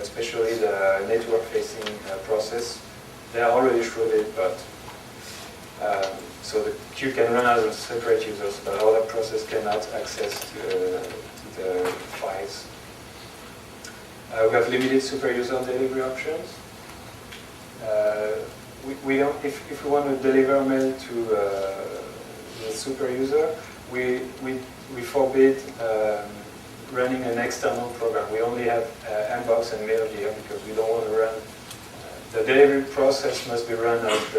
especially the network-facing process, they are already shrouded, but so the queue can run as a separate user, so that other process cannot access to the files. We have limited super user delivery options. We don't, if we want to deliver mail to the super user, we forbid running an external program. We only have Mbox and mail here because we don't want to run. The delivery process must be run as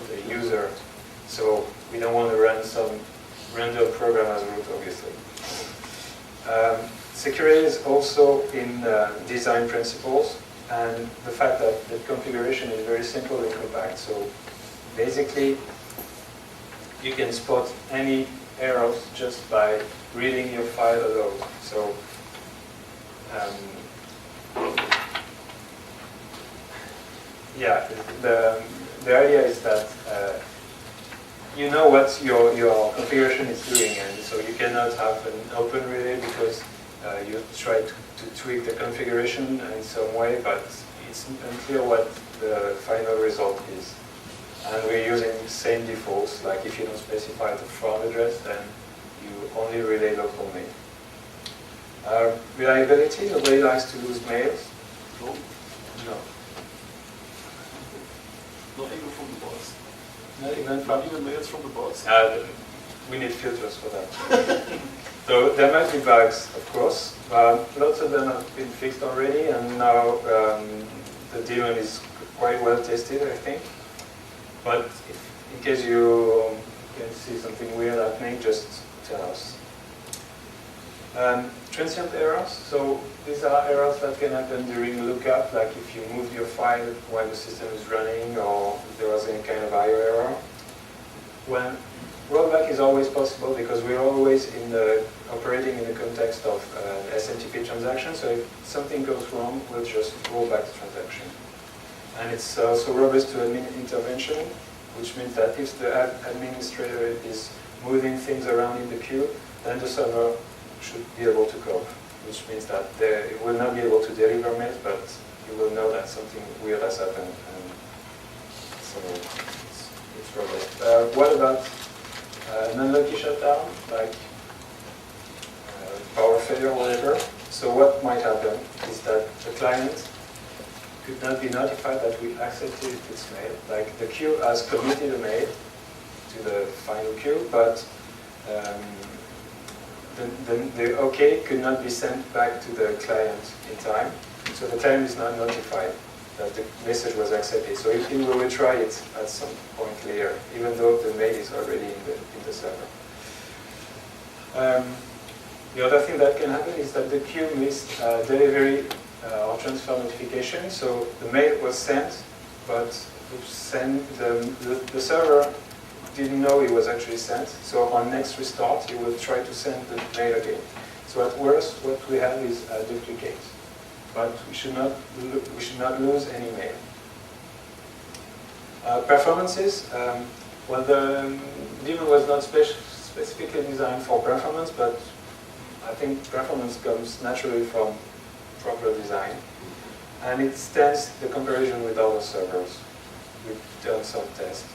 the user, so we don't want to run some random program as root, obviously. Security is also in design principles, and the fact that the configuration is very simple and compact. So basically, you can spot any errors just by reading your file alone. So yeah, the idea is that you know what your configuration is doing, and so you cannot have an open relay because you try to tweak the configuration in some way, but it's unclear what the final result is. And we're using the same defaults, like if you don't specify the front address, then you only relay local mail. Reliability, nobody likes to lose mails. No, No. not even from the bots. Not even from Not even mails from the bots. we need filters for that. So there might be bugs, of course. Lots of them have been fixed already, and now the daemon is quite well tested, I think. But in case you can see something weird happening, just tell us. Transient errors. So these are errors that can happen during lookup, like if you move your file while the system is running, or if there was any kind of IO error. When rollback is always possible because we're always operating in the context of an SMTP transaction. So if something goes wrong, we'll just roll back the transaction. And it's also robust to admin intervention, which means that if the administrator is moving things around in the queue, then the server should be able to cope, which means that it will not be able to deliver mails, but you will know that something weird has happened. And so it's robust. What about non-lucky shutdown, like power failure or whatever? So what might happen is that the client could not be notified that we accepted its mail. Like the queue has committed a mail to the final queue, but the OK could not be sent back to the client in time. So the client is not notified that the message was accepted. So if he will retry it at some point later, even though the mail is already in the server. The other thing that can happen is that the queue missed delivery or transfer notification. So the mail was sent, but the server didn't know it was actually sent. So on next restart, it will try to send the mail again. So at worst, what we have is a duplicate. But we should not lose any mail. Performances. Well, the daemon was not specifically designed for performance, but I think performance comes naturally from proper design. And it stands the comparison with other servers. We've done some tests.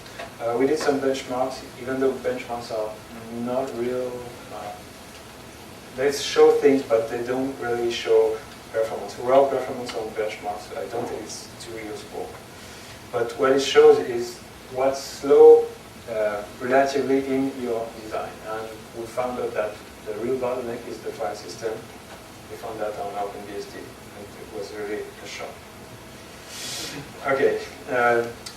We did some benchmarks, even though benchmarks are not real. They show things, but they don't really show performance. Raw performance on benchmarks, I don't think it's too useful. But what it shows is what's slow relatively in your design. And we found out that the real bottleneck is the file system. We found that on OpenBSD, and it was really a shock. Okay,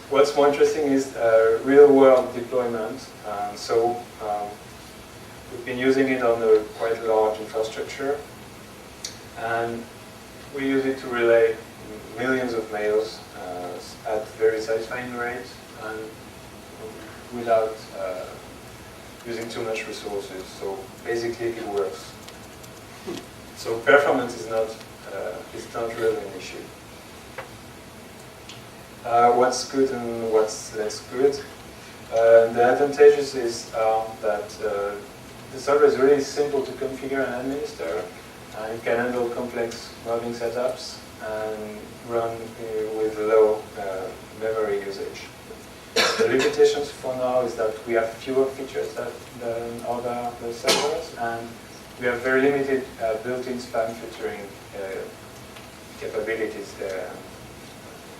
what's more interesting is real-world deployment. We've been using it on a quite large infrastructure, and we use it to relay millions of mails at very satisfying rates and without using too much resources. So basically, it works. So performance is not really an issue. what's good and what's less good. The advantages is that the server is really simple to configure and administer. It can handle complex mobbing setups and run with low memory usage. The limitations for now is that we have fewer features than other servers, and we have very limited built-in spam filtering capabilities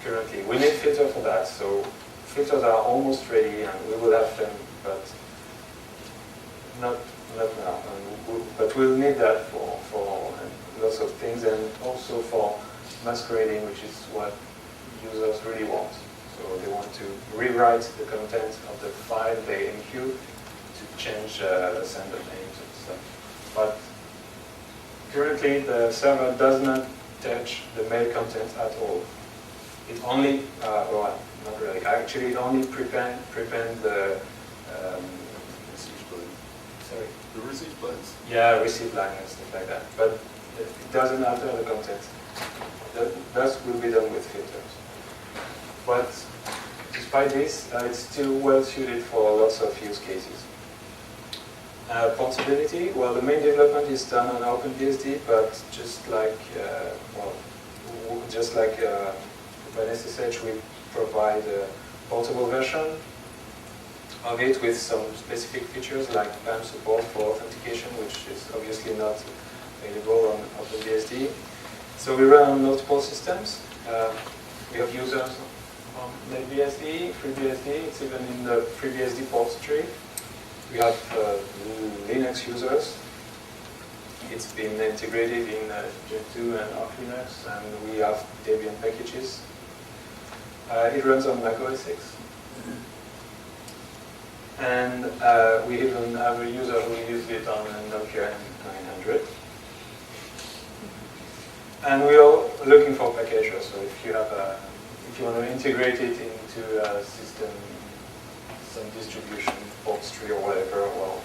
currently. We need filter for that, so filters are almost ready, and we will have them, but not now. But we'll need that for lots of things, and also for masquerading, which is what users really want. So they want to rewrite the content of the file they enqueue to change sender names and stuff. But currently the server does not touch the mail content at all. It only, well, not really, actually it only prepend the Receive line. sorry. The receive lines. Yeah, receive line and stuff like that. But it doesn't alter the content. That will be done with filters. But despite this, it's still well suited for lots of use cases. Portability, well, the main development is done on OpenBSD, but just like OpenSSH, we provide a portable version of it with some specific features like PAM support for authentication, which is obviously not available on OpenBSD. So we run on multiple systems. We have users on NetBSD, FreeBSD, it's even in the FreeBSD port tree. We have Linux users. It's been integrated in Gentoo and Arch Linux, and we have Debian packages. It runs on Mac OS X. And we even have a user who used it on Nokia 900. And we are looking for packagers. So if you want to integrate it into a system, some distribution, port tree or whatever, well,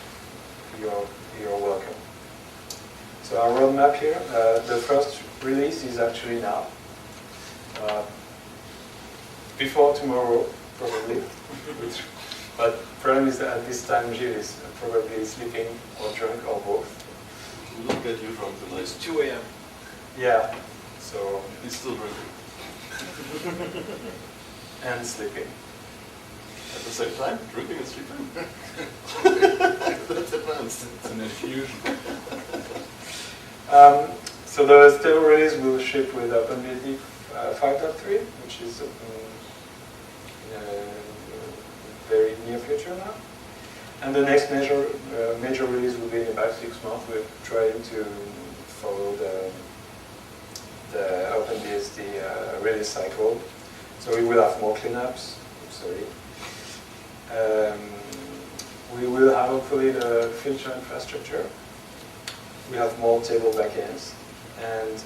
you're welcome. So our roadmap here, the first release is actually now. Before tomorrow, probably. But problem is that at this time, Gilles is probably sleeping or drunk or both. We'll not get you drunk tonight. It's 2 a.m. Yeah, so, He's still drinking. and sleeping. At the same time, drinking and sleeping. That's advanced. It's an infusion. So the stable release will ship with OpenBSD 5.3, which is in a very near future now. And the next major release will be in about 6 months. We're trying to follow the OpenBSD release cycle. So we will have more cleanups. We will have hopefully the filter infrastructure. We have more table backends, and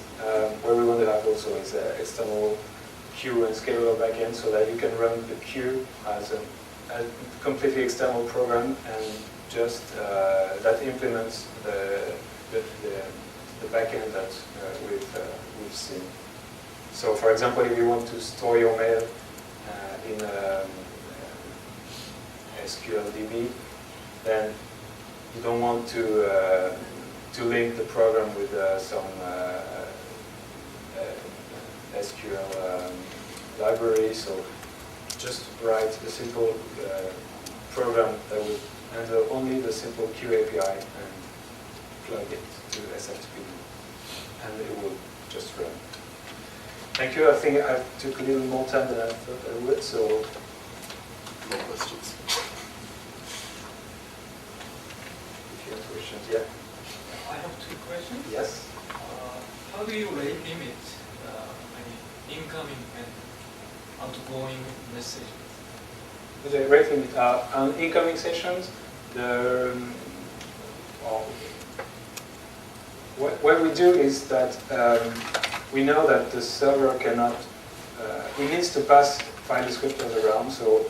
what we want to have also is an external queue and scalable backend, so that you can run the queue as a completely external program, and just that implements the backend that we've seen. So, for example, if you want to store your mail in SQLDB, then you don't want to link the program with some SQL library. So just write a simple program that would handle only the simple Q API and plug it to SMTPD, and it will just run. Thank you. I think I took a little more time than I thought I would, so No questions. if you have questions, yeah. I have 2 questions. Yes. How do you rate limit incoming and outgoing messages? With a rate limit on incoming sessions, what we do is that we know that the server cannot, it needs to pass file descriptors around, so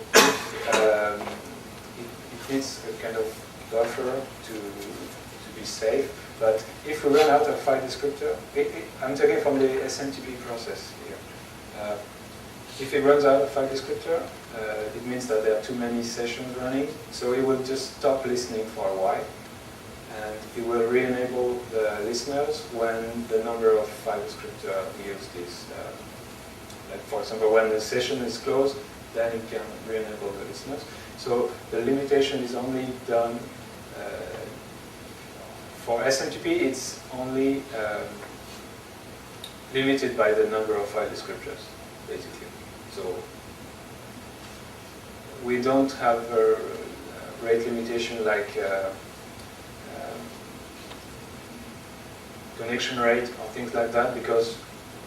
it needs a kind of buffer to be safe. But if we run out of file descriptor, I'm talking from the SMTP process here. if it runs out of file descriptor, it means that there are too many sessions running, so it will just stop listening for a while, and it will re-enable the listeners when the number of file descriptor used is, like for example, when the session is closed, then it can re-enable the listeners. So the limitation is only done for SMTP. It's only limited by the number of file descriptors, basically. So we don't have a rate limitation like connection rate or things like that, because,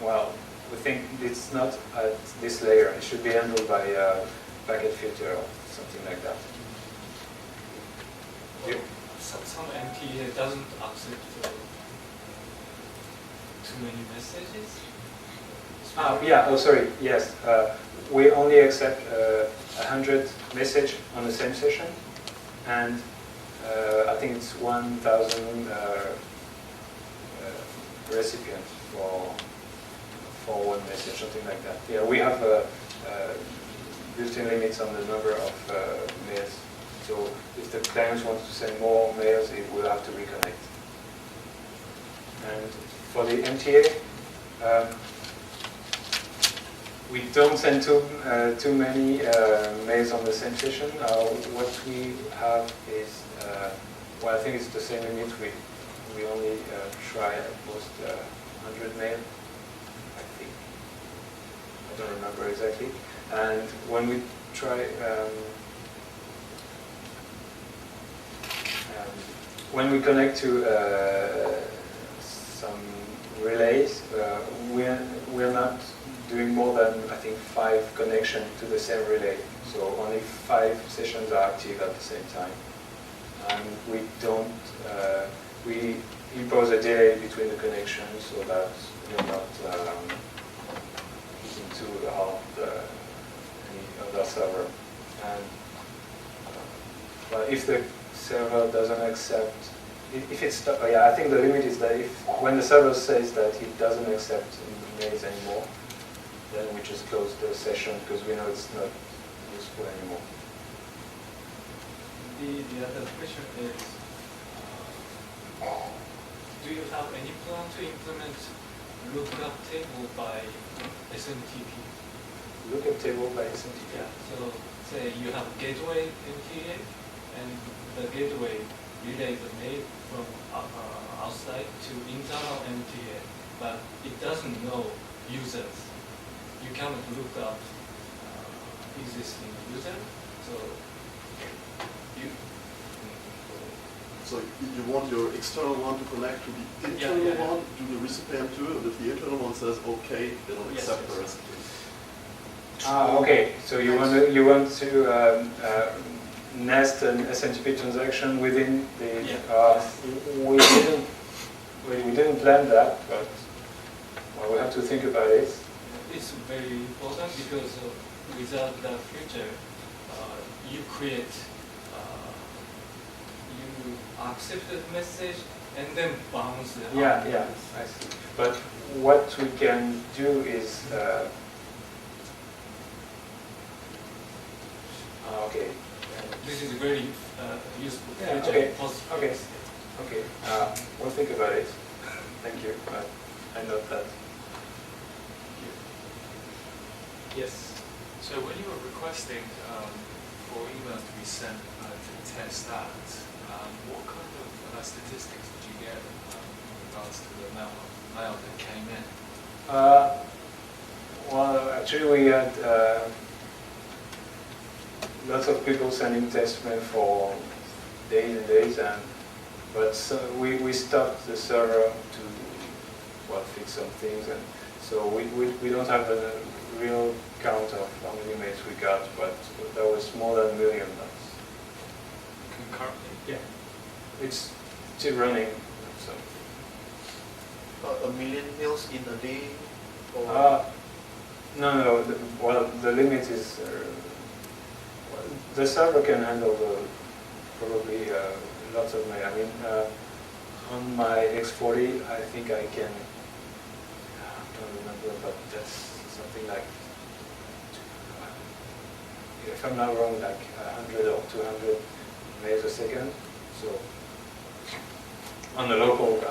well, we think it's not at this layer. It should be handled by a packet filter or something like that. Well, some MTA doesn't accept too many messages. Yeah, oh sorry, yes. We only accept 100 messages on the same session, and I think it's 1,000 recipients for one message, something like that. Yeah, we have built-in limits on the number of mails. So if the clients want to send more mails, it will have to reconnect. And for the MTA, we don't send too many mails on the same session. What we have is, well, I think it's the same limit. We only try at most 100 mail, I think. I don't remember exactly. And when we try, when we connect to some relays, we're not doing more than, I think, 5 connections to the same relay. So only 5 sessions are active at the same time. And we don't, we impose a delay between the connections so that we're not hitting too hard any other server. And if the server doesn't accept, if it's, yeah, I think the limit is that if, when the server says that it doesn't accept mails anymore, then we just close the session because we know it's not useful anymore. The other question is, do you have any plan to implement lookup table by SMTP? Lookup table by SMTP? Yeah, so say you have gateway MTA, and the gateway relays the mail from outside to internal MTA, but it doesn't know users. You cannot look up existing user, so you want your external one to connect to the internal one, to the recipient too, and if the internal one says okay, it'll accept the recipe. Okay. So you want to nest an SMTP transaction within the. We didn't plan that, but well, we have to think about it. It's very important because without that feature, you create, you accept the message and then bounce the Yeah, I see. But what we can do is, okay. This is very useful Yeah, feature. Okay. We'll think about it. Thank you. I note that. Yes. So when you were requesting for emails to be sent to test that, what kind of statistics did you get in regards to the amount of mail that came in? Well, actually we had lots of people sending test mail for days and days, but we stopped the server to fix some things, and so we don't have a real count of how many mails we got, but that was more than 1 million. Concurrently? Yeah. It's still running. So. 1 million mails in a day? Or no. The limit is the server can handle probably lots of mail. I mean, on my X40, I think I can. I don't remember, but that's something like if I'm not wrong, like 100 or 200 mails a second. So on the local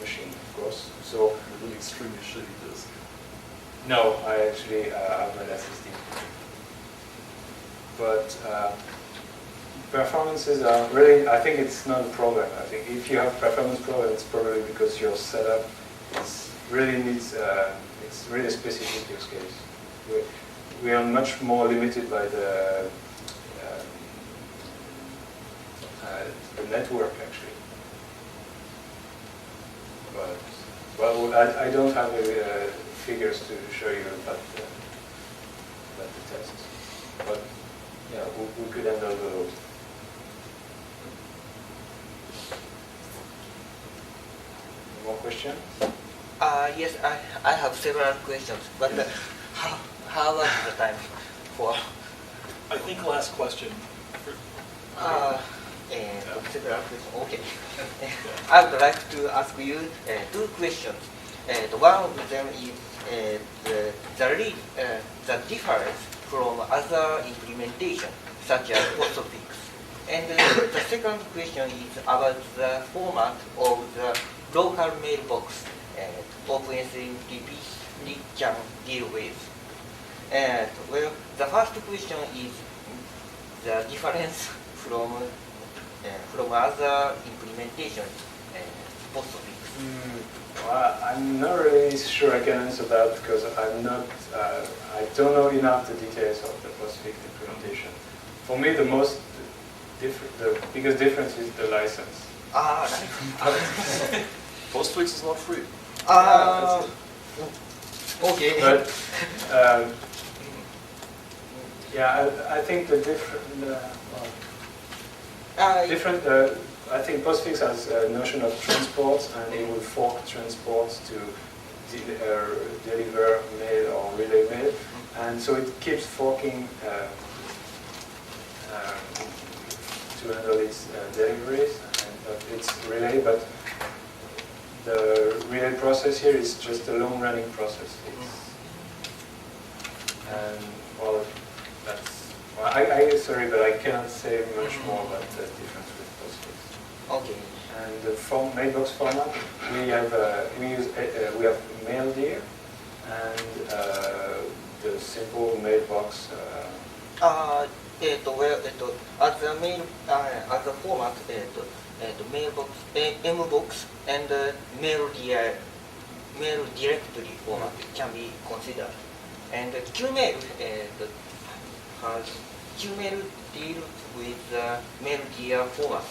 machine, of course. So With an extremely shitty disk. no, I actually have an SSD. But performances are really, I think it's not a problem. I think if you have performance problem, it's probably because your setup really needs, it's really a specific use case. We are much more limited by the network, actually. But, well, I don't have figures to show you about the tests. But, yeah, we could handle the load. More questions? Yes, I have several questions, but how was the time for? I think last question. Several questions. Okay. I would like to ask you two questions. One of them is the difference from other implementation, such as postfix. And the second question is about the format of the local mailbox OpenSMTPD can deal with. And well, the first question is the difference from other implementation postfix. Well, I'm not really sure I can answer that because I'm not, I don't know enough the details of the postfix implementation. For me, the biggest difference is the license. Right. Postfix is not free. Okay. But yeah, I think the I think postfix has a notion of transport, and it will fork transports to deliver mail or relay mail, and so it keeps forking to handle its deliveries, and it's relay, but the relay process here is just a long-running process. And well, that's sorry, but I cannot say much more about the difference with postfix. Okay. And the mailbox format, we have maildir and the simple mailbox. As the format, mailbox, mbox, and mail directory format can be considered. And Qmail Qmail deals with maildir format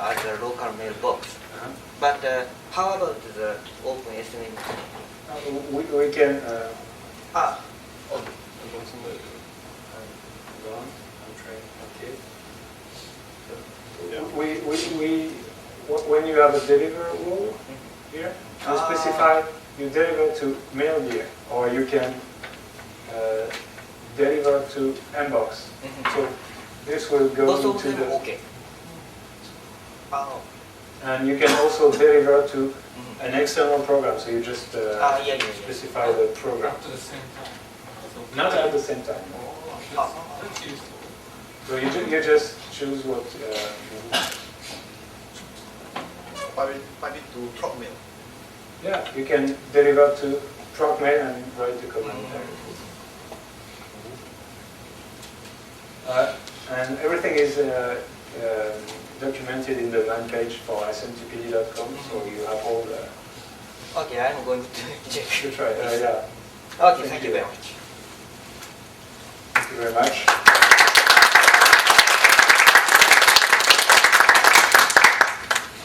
as a local mailbox. But how about the OpenSMTP? We can. When you have a deliver rule here, you specify you deliver to maildir, or you can deliver to mbox. So this will go into the. Okay. And you can also deliver to an external program. So you just specify the program. At the same time. Not at the same time. That's useful. So you just choose what. Pipe it to proc mail. Yeah, you can deliver to proc mail and write the command directly. And everything is documented in the man page for SMTPD.com, so you have all the. Okay, I'm going to check. You try. Yeah. Okay, thank you very much. Thank you very much.